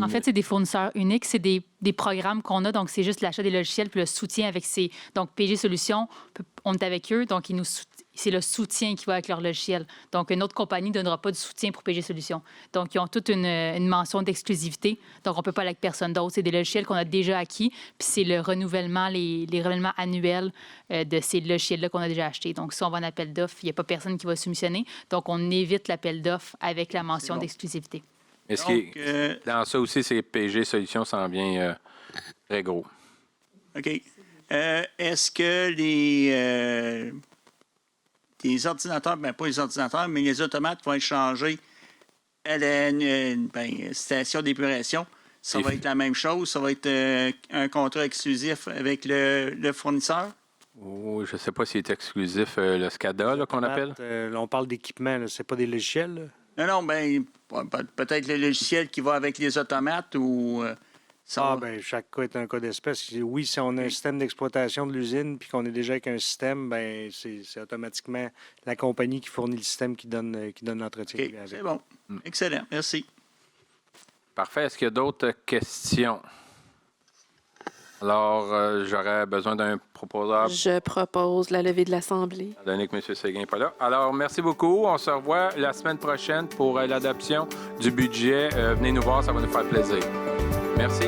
En fait, c'est des fournisseurs uniques, c'est des programmes qu'on a, donc c'est juste l'achat des logiciels puis le soutien avec ces... Donc, PG Solutions, on est avec eux, donc c'est le soutien qui va avec leur logiciel. Donc, une autre compagnie ne donnera pas de soutien pour PG Solutions. Donc, ils ont toute une mention d'exclusivité, donc on ne peut pas aller avec personne d'autre. C'est des logiciels qu'on a déjà acquis, puis c'est le renouvellement, les renouvellements annuels de ces logiciels-là qu'on a déjà achetés. Donc, si on va en appel d'offres, il n'y a pas personne qui va soumissionner, donc on évite l'appel d'offres avec la mention d'exclusivité. Mais dans ça aussi, c'est PG Solutions s'en vient très gros. OK. Est-ce que les ordinateurs, pas les ordinateurs, mais les automates vont être changés à la station d'épuration? Ça va être la même chose? Ça va être un contrat exclusif avec le fournisseur? Oh, je ne sais pas s'il est exclusif, le SCADA là, qu'on appelle. On parle d'équipement, ce n'est pas des logiciels? Là. Non, peut-être le logiciel qui va avec les automates ou... chaque cas est un cas d'espèce. Oui, si on a un système d'exploitation de l'usine puis qu'on est déjà avec un système, c'est automatiquement la compagnie qui fournit le système qui donne l'entretien. OK, c'est bon. Excellent, merci. Parfait. Est-ce qu'il y a d'autres questions? Alors, j'aurais besoin d'un proposable. Je propose la levée de l'Assemblée. Étant donné que M. Séguin n'est pas là. Alors, merci beaucoup. On se revoit la semaine prochaine pour l'adoption du budget. Venez nous voir, ça va nous faire plaisir. Merci.